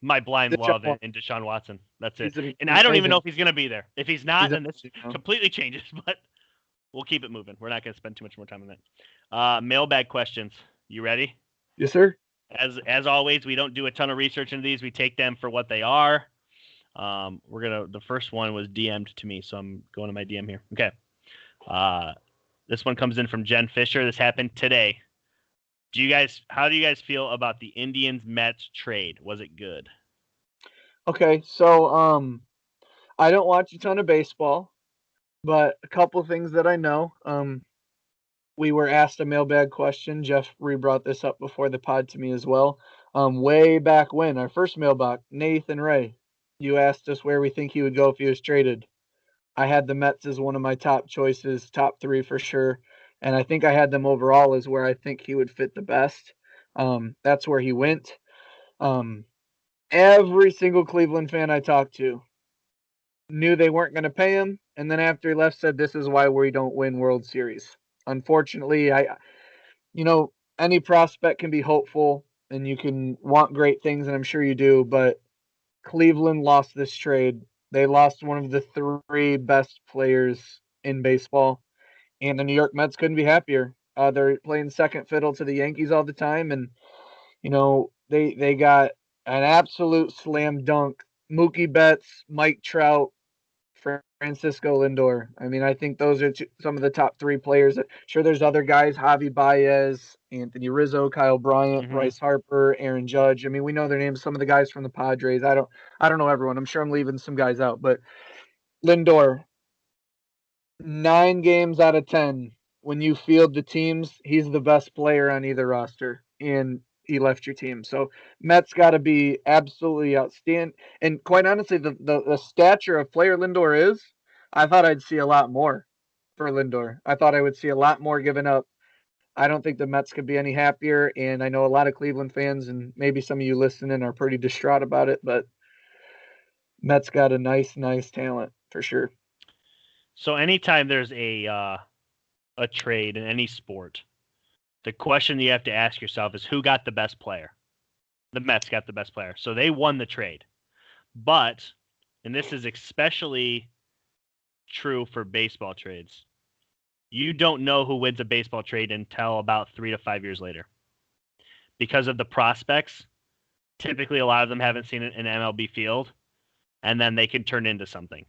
my blind love in Deshaun Watson. That's it. And I don't even know if he's going to be there. If he's not, then this completely changes. But we'll keep it moving. We're not going to spend too much more time on that. Mailbag questions. You ready? Yes, sir. As always, we don't do a ton of research into these. We take them for what they are. The first one was DM'd to me, so I'm going to my DM here. Okay. This one comes in from Jen Fisher. This happened today. How do you guys feel about the Indians Mets trade? Was it good? Okay, so I don't watch a ton of baseball, but a couple things that I know. We were asked a mailbag question. Jeff brought this up before the pod to me as well. Way back when, our first mailbag, Nathan Ray, you asked us where we think he would go if he was traded. I had the Mets as one of my top choices, top 3 for sure. And I think I had them overall as where I think he would fit the best. That's where he went. Every single Cleveland fan I talked to knew they weren't going to pay him. And then after he left, said, this is why we don't win World Series. Unfortunately, any prospect can be hopeful and you can want great things, and I'm sure you do, but Cleveland lost this trade. They lost one of the 3 best players in baseball, and the New York Mets couldn't be happier. They're playing second fiddle to the Yankees all the time, and they got an absolute slam dunk. Mookie Betts, Mike Trout, Francisco Lindor. I mean, I think those are some of the top 3 players. Sure, there's other guys: Javi Baez, Anthony Rizzo, Kyle Bryant, Bryce Harper, Aaron Judge. I mean, we know their names. Some of the guys from the Padres. I don't know everyone. I'm sure I'm leaving some guys out, but Lindor, 9 games out of 10, when you field the teams, he's the best player on either roster, and he left your team. So Mets got to be absolutely outstanding. And quite honestly, the stature of player Lindor is, I thought I'd see a lot more for Lindor. I thought I would see a lot more given up. I don't think the Mets could be any happier, and I know a lot of Cleveland fans, and maybe some of you listening, are pretty distraught about it, but Mets got a nice talent for sure. So anytime there's a trade in any sport, the question you have to ask yourself is who got the best player? The Mets got the best player. So they won the trade. But, and this is especially true for baseball trades, you don't know who wins a baseball trade until about 3 to 5 years later. Because of the prospects, typically a lot of them haven't seen an MLB field, and then they can turn into something.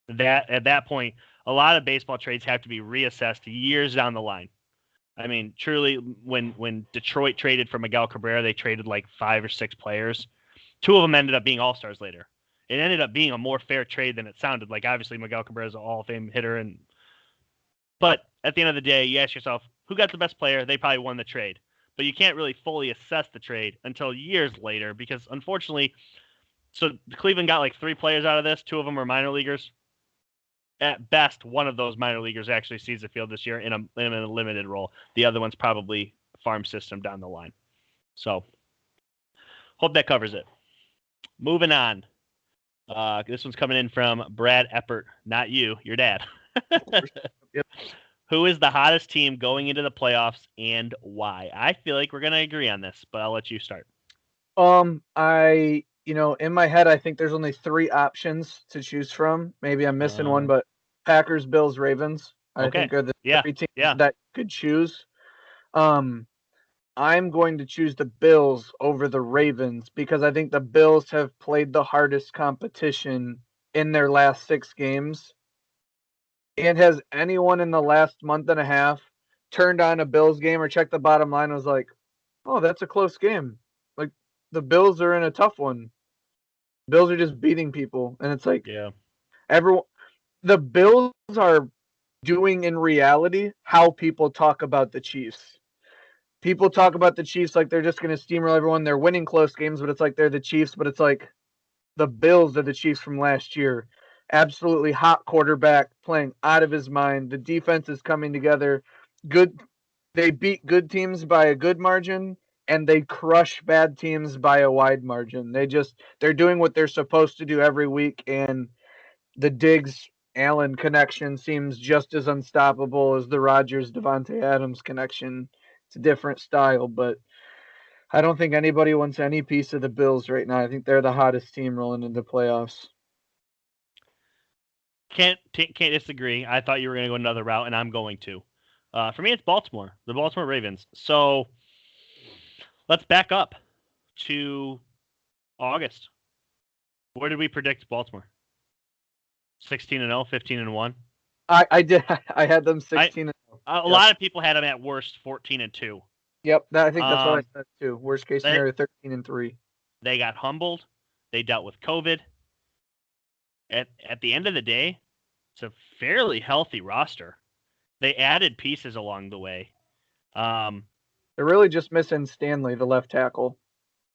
At that point, a lot of baseball trades have to be reassessed years down the line. I mean, truly, when Detroit traded for Miguel Cabrera, they traded like 5 or 6 players. 2 of them ended up being all-stars later. It ended up being a more fair trade than it sounded. Like, obviously, Miguel Cabrera is a Hall of Fame hitter. But at the end of the day, you ask yourself, who got the best player? They probably won the trade. But you can't really fully assess the trade until years later because, unfortunately, so Cleveland got like 3 players out of this. 2 of them are minor leaguers. At best, one of those minor leaguers actually sees the field this year in a limited role. The other one's probably farm system down the line. So, hope that covers it. Moving on. This one's coming in from Brad Eppert. Not you, your dad. Yep. Who is the hottest team going into the playoffs and why? I feel like we're going to agree on this, but I'll let you start. in my head, I think there's only 3 options to choose from. Maybe I'm missing one, but Packers, Bills, Ravens, I think are the 3 teams that you could choose. I'm going to choose the Bills over the Ravens because I think the Bills have played the hardest competition in their last 6 games. And has anyone in the last month and a half turned on a Bills game or checked the bottom line and was like, oh, that's a close game. Like, the Bills are in a tough one. Bills are just beating people. And it's like, the Bills are doing in reality how people talk about the Chiefs. People talk about the Chiefs like they're just going to steamroll everyone. They're winning close games, but it's like they're the Chiefs. But it's like the Bills are the Chiefs from last year. Absolutely hot quarterback playing out of his mind. The defense is coming together. Good. They beat good teams by a good margin, and they crush bad teams by a wide margin. They're doing what they're supposed to do every week, and the Diggs Allen connection seems just as unstoppable as the Rodgers Devontae Adams connection. It's a different style, but I don't think anybody wants any piece of the Bills right now. I think they're the hottest team rolling into playoffs. Can't disagree. I thought you were going to go another route, and I'm going to. For me, it's Baltimore, the Baltimore Ravens. So let's back up to August. Where did we predict Baltimore? 16-0, 15-1. I did. I had them 16-0. A lot of people had them at worst 14-2. Yep, I think that's what I said too. Worst case scenario, 13-3. They got humbled. They dealt with COVID. At the end of the day, it's a fairly healthy roster. They added pieces along the way. They're really just missing Stanley, the left tackle.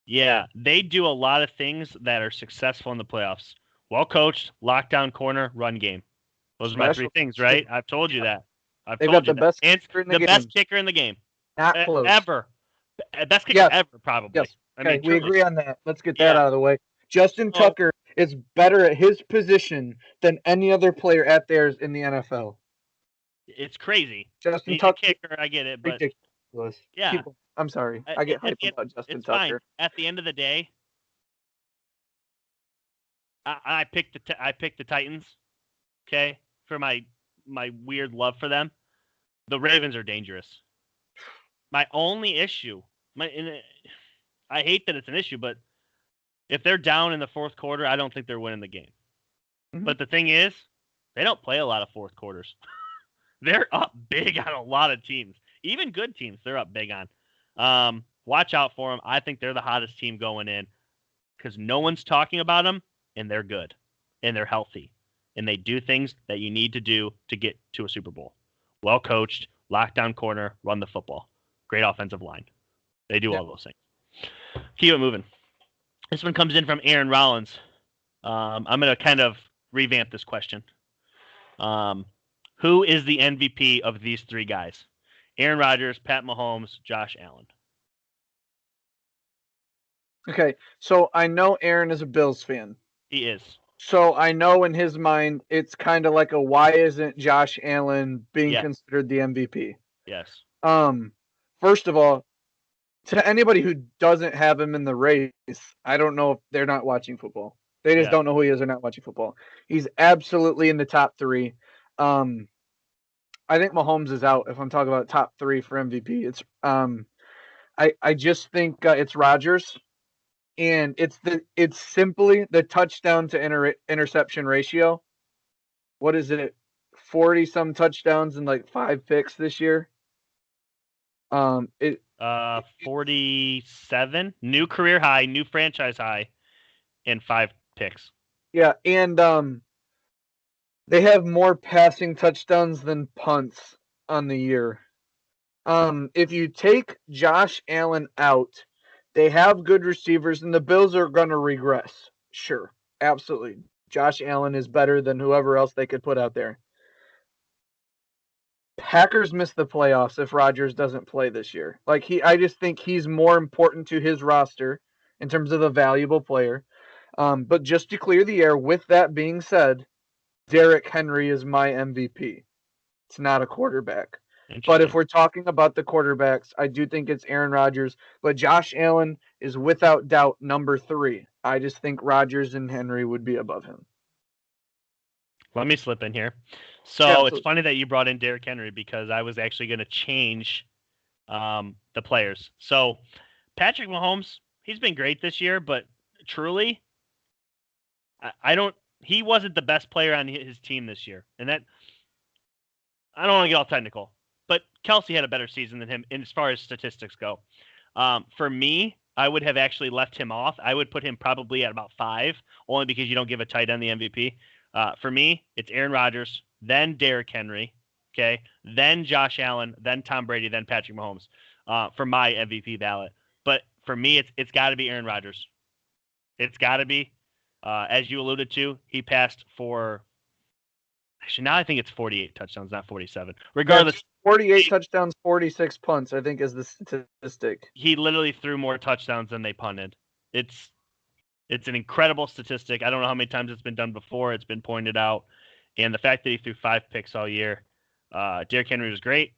Yeah, they do a lot of things that are successful in the playoffs. Well coached, lockdown corner, run game. Those are my 3 things, right? I've told you that. They've got the best kicker in the game. Best kicker in the game. Not close. Ever. Best kicker ever, probably. Yes. Okay, we agree on that. Let's get that out of the way. Justin Tucker is better at his position than any other player at theirs in the NFL. It's crazy. Justin Tucker, kicker, I get it, but ridiculous. Yeah. I'm sorry. I get hyped about Justin Tucker. Fine. At the end of the day, I picked the Titans. Okay, for my weird love for them. The Ravens are dangerous. My only issue, I hate that it's an issue, but if they're down in the fourth quarter, I don't think they're winning the game. Mm-hmm. But the thing is, they don't play a lot of fourth quarters. They're up big on a lot of teams. Even good teams, they're up big on. Watch out for them. I think they're the hottest team going in because no one's talking about them, and they're good, and they're healthy, and they do things that you need to do to get to a Super Bowl. Well coached, lockdown corner, run the football. Great offensive line. They do all those things. Keep it moving. This one comes in from Aaron Rollins. I'm going to kind of revamp this question. Who is the MVP of these 3 guys? Aaron Rodgers, Pat Mahomes, Josh Allen. Okay, so I know Aaron is a Bills fan. He is. So I know in his mind, it's kind of like a why isn't Josh Allen being considered the MVP? Yes. First of all, to anybody who doesn't have him in the race, I don't know if they're not watching football. They just don't know who he is or not watching football. He's absolutely in the top 3. I think Mahomes is out if I'm talking about top 3 for MVP. It's I just think it's Rodgers, and it's simply the touchdown to interception ratio. What is it? 40 some touchdowns and like 5 picks this year. 47, new career high, new franchise high, and 5 picks. Yeah, and they have more passing touchdowns than punts on the year. If you take Josh Allen out, they have good receivers, and the Bills are going to regress. Sure, absolutely. Josh Allen is better than whoever else they could put out there. Packers miss the playoffs if Rodgers doesn't play this year. I just think he's more important to his roster in terms of a valuable player. But just to clear the air, with that being said, Derrick Henry is my MVP. It's not a quarterback. But if we're talking about the quarterbacks, I do think it's Aaron Rodgers. But Josh Allen is without doubt number 3. I just think Rodgers and Henry would be above him. Let me slip in here. So Absolutely. It's funny that you brought in Derrick Henry because I was actually going to change the players. So Patrick Mahomes, he's been great this year, but truly, I don't. He wasn't the best player on his team this year, and that I don't want to get all technical, but Kelsey had a better season than him as far as statistics go. For me, I would have actually left him off. I would put him probably at about 5, only because you don't give a tight end the MVP. For me, it's Aaron Rodgers, then Derrick Henry, okay, then Josh Allen, then Tom Brady, then Patrick Mahomes for my MVP ballot. But for me, it's got to be Aaron Rodgers. It's got to be. As you alluded to, he passed for. Actually, now I think it's 48 touchdowns, not 47. Regardless, 48 touchdowns, 46 punts, I think is the statistic. He literally threw more touchdowns than they punted. It's an incredible statistic. I don't know how many times it's been done before. It's been pointed out. And the fact that he threw 5 picks all year, Derrick Henry was great.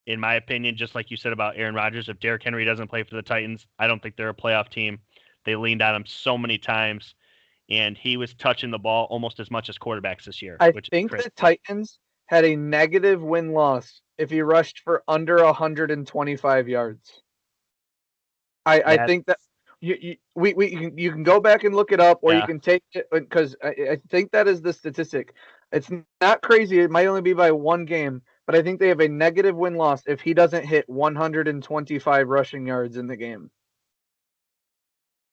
In my opinion, just like you said about Aaron Rodgers, if Derrick Henry doesn't play for the Titans, I don't think they're a playoff team. They leaned on him so many times, and he was touching the ball almost as much as quarterbacks this year. I think the Titans had a negative win-loss if he rushed for under 125 yards. I think that you can go back and look it up, or you can take it, because I think that is the statistic. It's not crazy. It might only be by 1 game, but I think they have a negative win-loss if he doesn't hit 125 rushing yards in the game.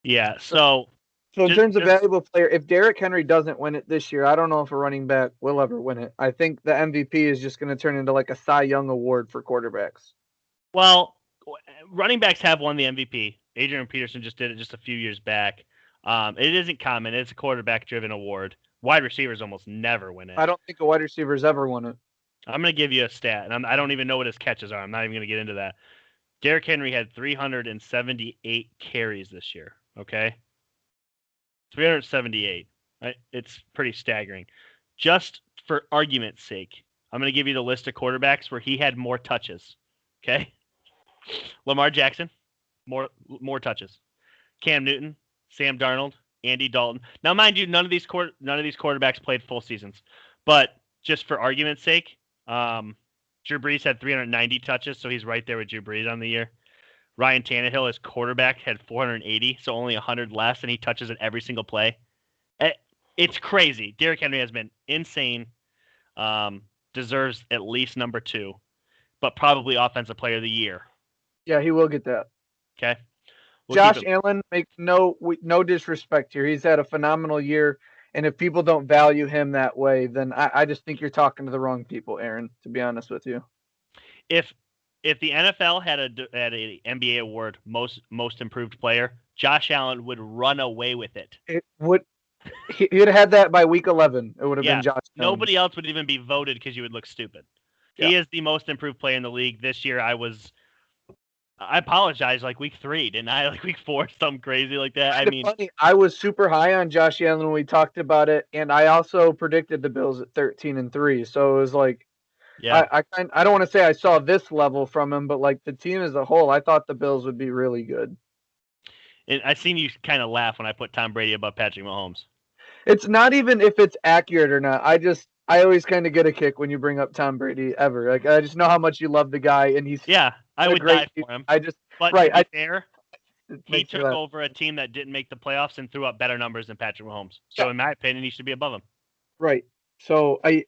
Yeah, so in terms of valuable player, if Derrick Henry doesn't win it this year, I don't know if a running back will ever win it. I think the MVP is just going to turn into like a Cy Young award for quarterbacks. Well, running backs have won the MVP. Adrian Peterson just did it just a few years back. It isn't common. It's a quarterback-driven award. Wide receivers almost never win it. I don't think a wide receiver's ever won it. I'm going to give you a stat, and I don't even know what his catches are. I'm not even going to get into that. Derrick Henry had 378 carries this year, okay? 378. Right? It's pretty staggering. Just for argument's sake, I'm going to give you the list of quarterbacks where he had more touches, okay? Lamar Jackson, more touches. Cam Newton, Sam Darnold, Andy Dalton. Now, mind you, none of these quarterbacks played full seasons, but just for argument's sake, Drew Brees had 390 touches, so he's right there with Drew Brees on the year. Ryan Tannehill, as quarterback, had 480, so only 100 less, and he touches it every single play. It's crazy. Derrick Henry has been insane. Deserves at least number 2, but probably Offensive Player of the Year. Yeah, he will get that. Okay. Josh Allen, makes no disrespect here. He's had a phenomenal year, and if people don't value him that way, then I just think you're talking to the wrong people, Aaron, to be honest with you. If the NFL had a NBA award, most improved player, Josh Allen would run away with it. It would. He'd have had that by week 11. It would have been Josh Allen. Nobody else would even be voted because you would look stupid. Yeah. He is the most improved player in the league this year. I apologize, like week 3, didn't I? Like week 4, something crazy like that. Funny. I was super high on Josh Allen when we talked about it, and I also predicted the Bills at 13-3. So it was like, yeah, I don't want to say I saw this level from him, but like the team as a whole, I thought the Bills would be really good. And I seen you kind of laugh when I put Tom Brady above Patrick Mahomes. It's not even if it's accurate or not. I always kind of get a kick when you bring up Tom Brady ever. Like I just know how much you love the guy, and he's I would die for him. But to be fair, he took over a team that didn't make the playoffs and threw up better numbers than Patrick Mahomes. So in my opinion, he should be above him. Right. So I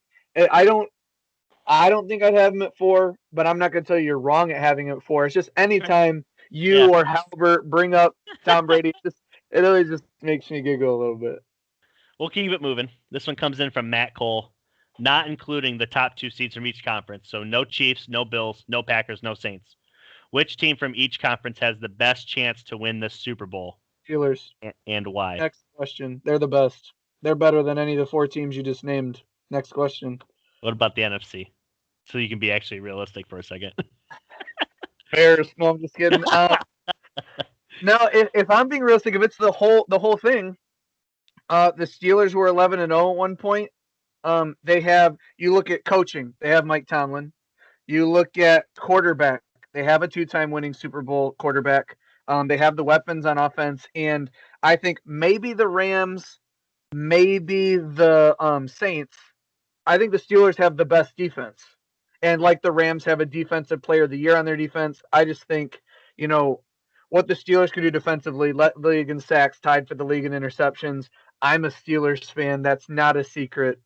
don't think I'd have him at 4, but I'm not going to tell you you're wrong at having him at 4. It's just anytime you or Halbert bring up Tom Brady, it always just makes me giggle a little bit. We'll keep it moving. This one comes in from Matt Cole, not including the top 2 seeds from each conference. So no Chiefs, no Bills, no Packers, no Saints. Which team from each conference has the best chance to win this Super Bowl? Steelers. And why? Next question. They're the best. They're better than any of the 4 teams you just named. Next question. What about the NFC? So you can be actually realistic for a second. Bears. No, I'm just kidding. No, if I'm being realistic, if it's the whole thing, the Steelers were 11-0 at one point. You look at coaching, they have Mike Tomlin. You look at quarterback, they have a 2-time winning Super Bowl quarterback. They have the weapons on offense, and I think maybe the Rams, maybe the Saints. I think the Steelers have the best defense. And like the Rams have a defensive player of the year on their defense, I just think, what the Steelers can do defensively, led the league in sacks, tied for the league in interceptions. I'm a Steelers fan. That's not a secret.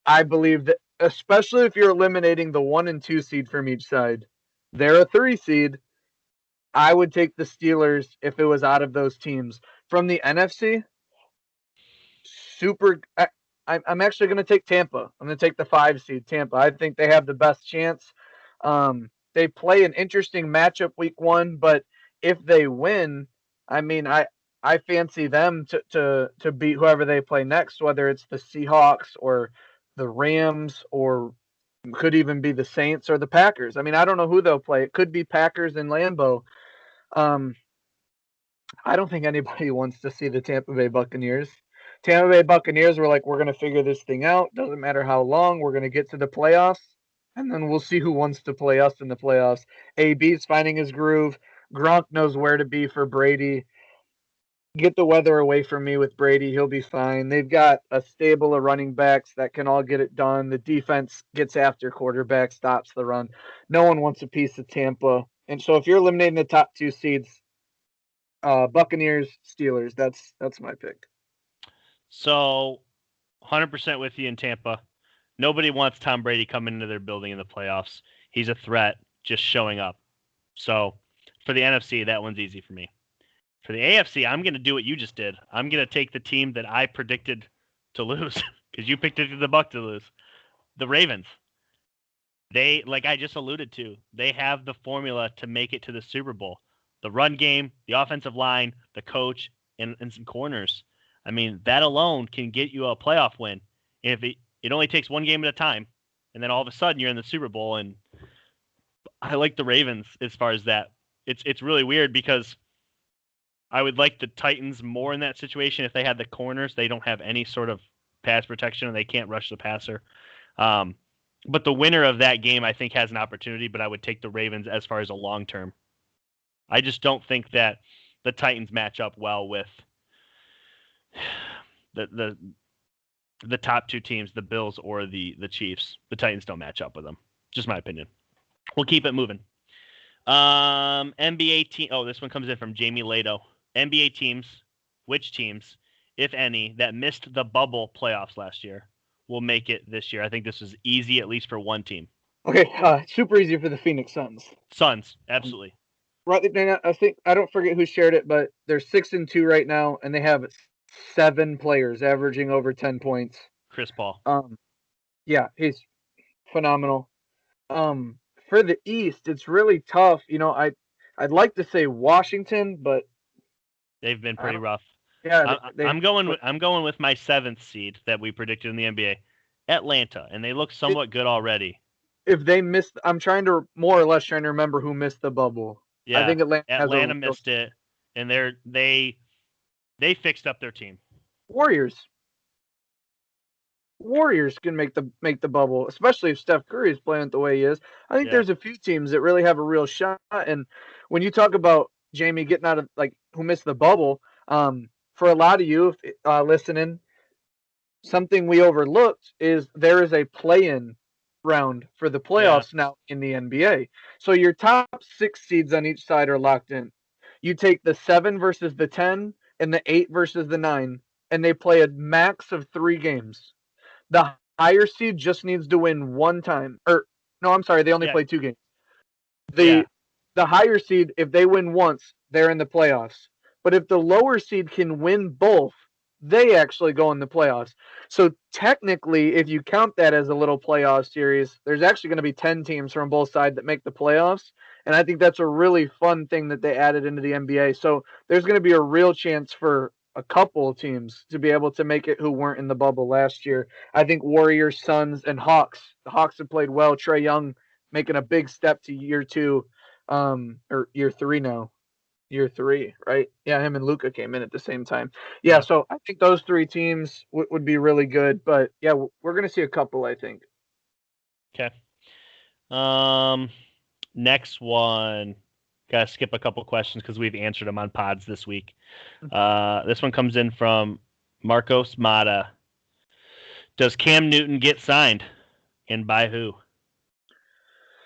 I believe that, especially if you're eliminating the 1 and 2 seed from each side, they're a 3 seed. I would take the Steelers if it was out of those teams. From the NFC, super. I'm actually going to take Tampa. I'm going to take the 5 seed Tampa. I think they have the best chance. They play an interesting matchup week 1, but if they win, I mean, I fancy them to beat whoever they play next, whether it's the Seahawks or the Rams or could even be the Saints or the Packers. I mean, I don't know who they'll play. It could be Packers and Lambeau. I don't think anybody wants to see the Tampa Bay Buccaneers. Tampa Bay Buccaneers were like, we're going to figure this thing out. Doesn't matter how long. We're going to get to the playoffs, and then we'll see who wants to play us in the playoffs. AB's finding his groove. Gronk knows where to be for Brady. Get the weather away from me with Brady. He'll be fine. They've got a stable of running backs that can all get it done. The defense gets after quarterback, stops the run. No one wants a piece of Tampa. And so if you're eliminating the top 2 seeds, Buccaneers, Steelers, that's my pick. So 100% with you in Tampa. Nobody wants Tom Brady coming into their building in the playoffs. He's a threat just showing up. So for the NFC, that one's easy for me. For the AFC, I'm going to do what you just did. I'm going to take the team that I predicted to lose because you picked the Bucs to lose. The Ravens. They, like I just alluded to, they have the formula to make it to the Super Bowl. The run game, the offensive line, the coach, and some corners. I mean, that alone can get you a playoff win. If it only takes one game at a time, and then all of a sudden you're in the Super Bowl. And I like the Ravens as far as that. It's really weird because I would like the Titans more in that situation if they had the corners. They don't have any sort of pass protection, and they can't rush the passer. But the winner of that game, I think, has an opportunity, but I would take the Ravens as far as a long term. I just don't think that the Titans match up well with the top 2 teams, the Bills or the Chiefs. The Titans don't match up with them. Just my opinion. We'll keep it moving. NBA team. Oh, this one comes in from Jamie Lato. NBA teams, which teams, if any, that missed the bubble playoffs last year will make it this year? I think this is easy, at least for one team. Okay, super easy for the Phoenix Suns. Suns, absolutely. Right, I don't forget who shared it, but they're 6-2 right now, and they have 7 players averaging over 10 points. Chris Paul. Yeah, he's phenomenal. For the East, it's really tough. I'd like to say Washington, but they've been pretty rough. Yeah, I'm going with my 7th seed that we predicted in the NBA, Atlanta, and they look somewhat good already. If they missed, I'm trying to remember who missed the bubble. Yeah, I think Atlanta missed it, and they fixed up their team. Warriors can make the bubble, especially if Steph Curry is playing the way he is. I think there's a few teams that really have a real shot. And when you talk about Jamie getting out of who missed the bubble, for a lot of you listening, something we overlooked is there is a play-in round for the playoffs now in the NBA. So your top 6 seeds on each side are locked in. You take the 7 versus the 10 and the 8 versus the 9, and they play a max of 3 games. The higher seed just needs to win one time. They only play 2 games. The higher seed, if they win once, they're in the playoffs. But if the lower seed can win both, they actually go in the playoffs. So technically, if you count that as a little playoff series, there's actually going to be 10 teams from both sides that make the playoffs. And I think that's a really fun thing that they added into the NBA. So there's going to be a real chance for a couple of teams to be able to make it who weren't in the bubble last year. I think Warriors, Suns, and Hawks. The Hawks have played well. Trae Young making a big step to year 2, or year 3 now. Year 3, right? Yeah, him and Luka came in at the same time. Yeah, so I think those 3 teams would be really good. But yeah, we're going to see a couple, I think. Okay. Next one. Got to skip a couple questions because we've answered them on pods this week. This one comes in from Marcos Mata. Does Cam Newton get signed, and by who?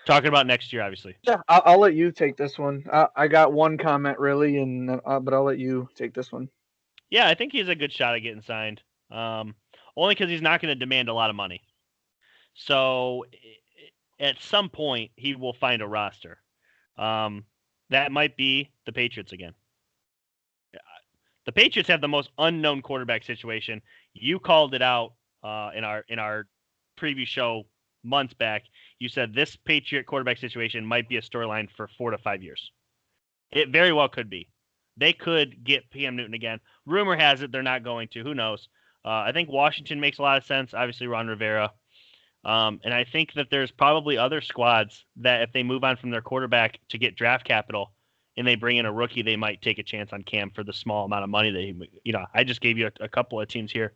Talking about next year, obviously. Yeah, I'll let you take this one. I got one comment really, but I'll let you take this one. Yeah, I think he's a good shot at getting signed. Only because he's not going to demand a lot of money. So at some point, he will find a roster. That might be the Patriots again. The Patriots have the most unknown quarterback situation. You called it out in our preview show months back. You said this Patriot quarterback situation might be a storyline for 4 to 5 years. It very well could be. They could get Cam Newton again. Rumor has it they're not going to. Who knows? I think Washington makes a lot of sense. Obviously, Ron Rivera. And I think that there's probably other squads that if they move on from their quarterback to get draft capital and they bring in a rookie, they might take a chance on Cam for the small amount of money that he, I just gave you a couple of teams here.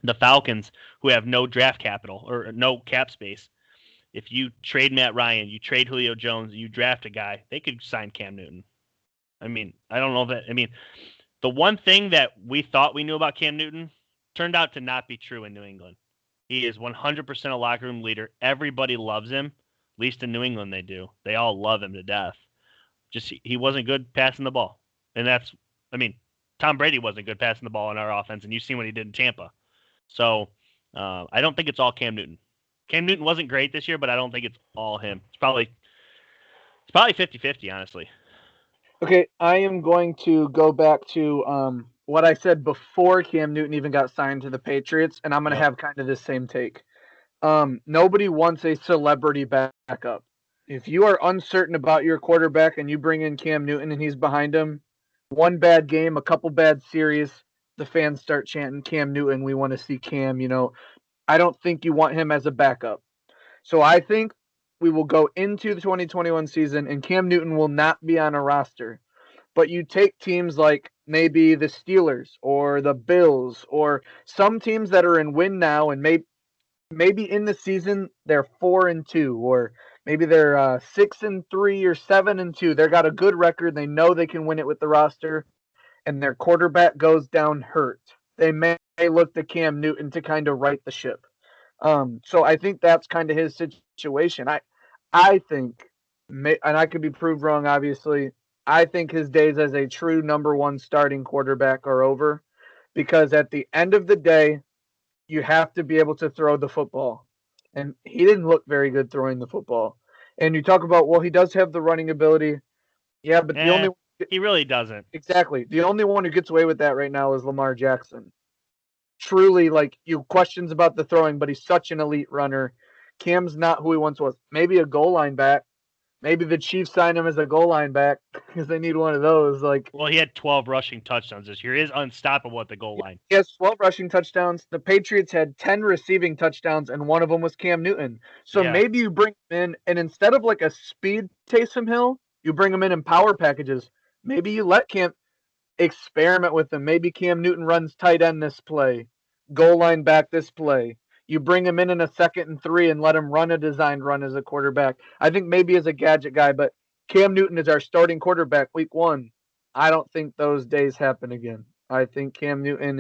The Falcons, who have no draft capital or no cap space. If you trade Matt Ryan, you trade Julio Jones, you draft a guy, they could sign Cam Newton. I mean, I don't know that. I mean, the one thing that we thought we knew about Cam Newton turned out to not be true in New England. He is 100% a locker room leader. Everybody loves him. At least in New England, they do. They all love him to death. Just he wasn't good passing the ball. And Tom Brady wasn't good passing the ball in our offense, and you've seen what he did in Tampa. So I don't think it's all Cam Newton. Cam Newton wasn't great this year, but I don't think it's all him. It's probably 50-50, honestly. Okay, I am going to go back to what I said before Cam Newton even got signed to the Patriots, and I'm going to have kind of the same take. Nobody wants a celebrity backup. If you are uncertain about your quarterback and you bring in Cam Newton and he's behind him, one bad game, a couple bad series, the fans start chanting, Cam Newton, we want to see Cam, I don't think you want him as a backup. So I think we will go into the 2021 season and Cam Newton will not be on a roster. But you take teams like maybe the Steelers or the Bills or some teams that are in win now and maybe in the season they're 4-2 or maybe they're 6-3 or 7-2. They got a good record. They know they can win it with the roster, and their quarterback goes down hurt. They may look to Cam Newton to kind of right the ship. So I think that's kind of his situation. I think, and I could be proved wrong, obviously. I think his days as a true number one starting quarterback are over, because at the end of the day, you have to be able to throw the football. And he didn't look very good throwing the football. And you talk about, well, he does have the running ability. Yeah, but the only he really doesn't. Exactly. The only one who gets away with that right now is Lamar Jackson. Truly, you questions about the throwing, but he's such an elite runner. Cam's not who he once was. Maybe a goal line back. Maybe the Chiefs sign him as a goal line back because they need one of those. Well, he had 12 rushing touchdowns this year. He is unstoppable at the goal line. He has 12 rushing touchdowns. The Patriots had 10 receiving touchdowns, and one of them was Cam Newton. So maybe you bring him in, and instead of a speed Taysom Hill, you bring him in power packages. Maybe you let Cam experiment with him. Maybe Cam Newton runs tight end this play, goal line back this play. You bring him in a 2nd and 3 and let him run a designed run as a quarterback. I think maybe as a gadget guy, but Cam Newton is our starting quarterback week 1. I don't think those days happen again. I think Cam Newton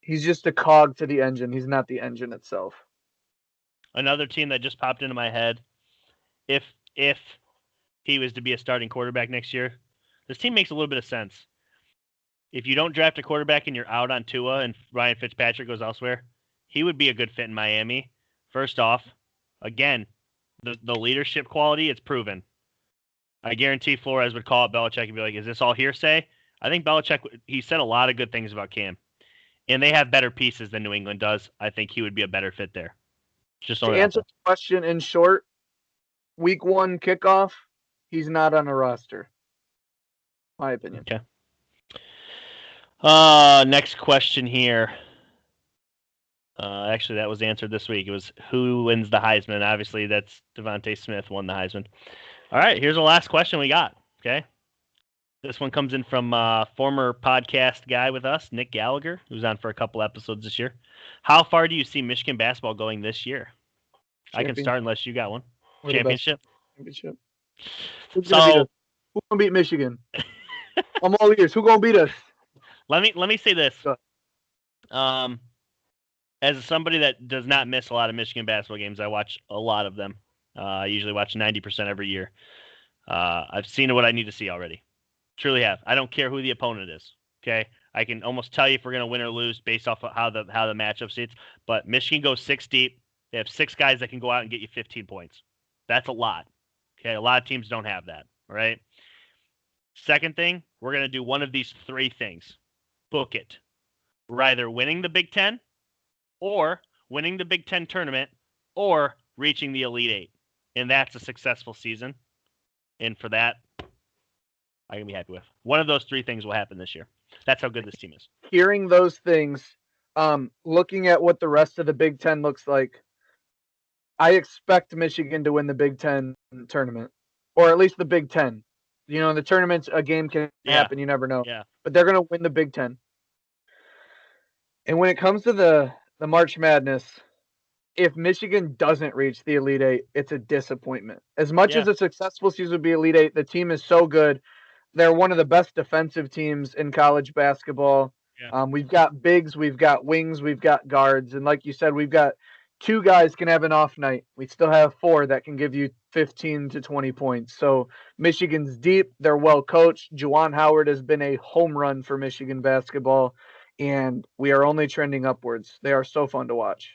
he's just a cog to the engine. He's not the engine itself. Another team that just popped into my head, if he was to be a starting quarterback next year, this team makes a little bit of sense. If you don't draft a quarterback and you're out on Tua and Ryan Fitzpatrick goes elsewhere, he would be a good fit in Miami. First off, again, the leadership quality, it's proven. I guarantee Flores would call up Belichick and be like, is this all hearsay? I think Belichick, he said a lot of good things about Cam. And they have better pieces than New England does. I think he would be a better fit there. Just to answer the question in short, week 1 kickoff, he's not on a roster. My opinion. Okay. Next question here. Actually, that was answered this week. It was who wins the Heisman. Obviously, that's Devontae Smith won the Heisman. All right, here's the last question we got. Okay. This one comes in from former podcast guy with us, Nick Gallagher, who's on for a couple episodes this year. How far do you see Michigan basketball going this year? I can start unless you got one. Championship? championship. Who's gonna beat us? Who's gonna beat Michigan? I'm all ears. Who gonna beat us? Let me say this. As somebody that does not miss a lot of Michigan basketball games, I watch a lot of them. I usually watch 90% every year. I've seen what I need to see already. Truly have. I don't care who the opponent is. Okay, I can almost tell you if we're going to win or lose based off of how the matchup seats. But Michigan goes 6 deep. They have 6 guys that can go out and get you 15 points. That's a lot. Okay, a lot of teams don't have that. All right. Second thing, we're going to do one of these 3 things. Book it. We're either winning the Big Ten, or winning the Big Ten tournament, or reaching the Elite Eight. And that's a successful season. And for that, I can be happy with. One of those 3 things will happen this year. That's how good this team is. Hearing those things, looking at what the rest of the Big Ten looks like, I expect Michigan to win the Big Ten tournament, or at least the Big Ten. You know, in the tournaments, a game can happen. You never know. Yeah. But they're going to win the Big Ten. And when it comes to the March Madness, if Michigan doesn't reach the Elite Eight, it's a disappointment. As much as a successful season would be Elite Eight, the team is so good. They're one of the best defensive teams in college basketball. Yeah. We've got bigs, we've got wings, we've got guards. And like you said, we've got 2 guys can have an off night. We still have 4 that can give you 15 to 20 points. So Michigan's deep. They're well coached. Juwan Howard has been a home run for Michigan basketball, and we are only trending upwards. They are so fun to watch.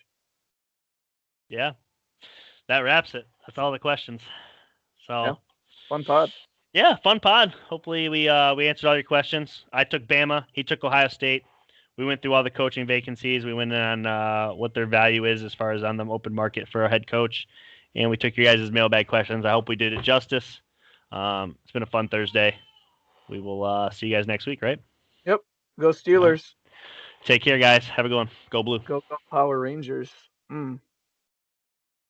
Yeah. That wraps it. That's all the questions. So yeah. Fun pod. Yeah, fun pod. Hopefully we answered all your questions. I took Bama. He took Ohio State. We went through all the coaching vacancies. We went on what their value is as far as on the open market for a head coach. And we took your guys' mailbag questions. I hope we did it justice. It's been a fun Thursday. We will see you guys next week, right? Yep. Go Steelers. Take care, guys. Have a good one. Go Blue. Go Power Rangers.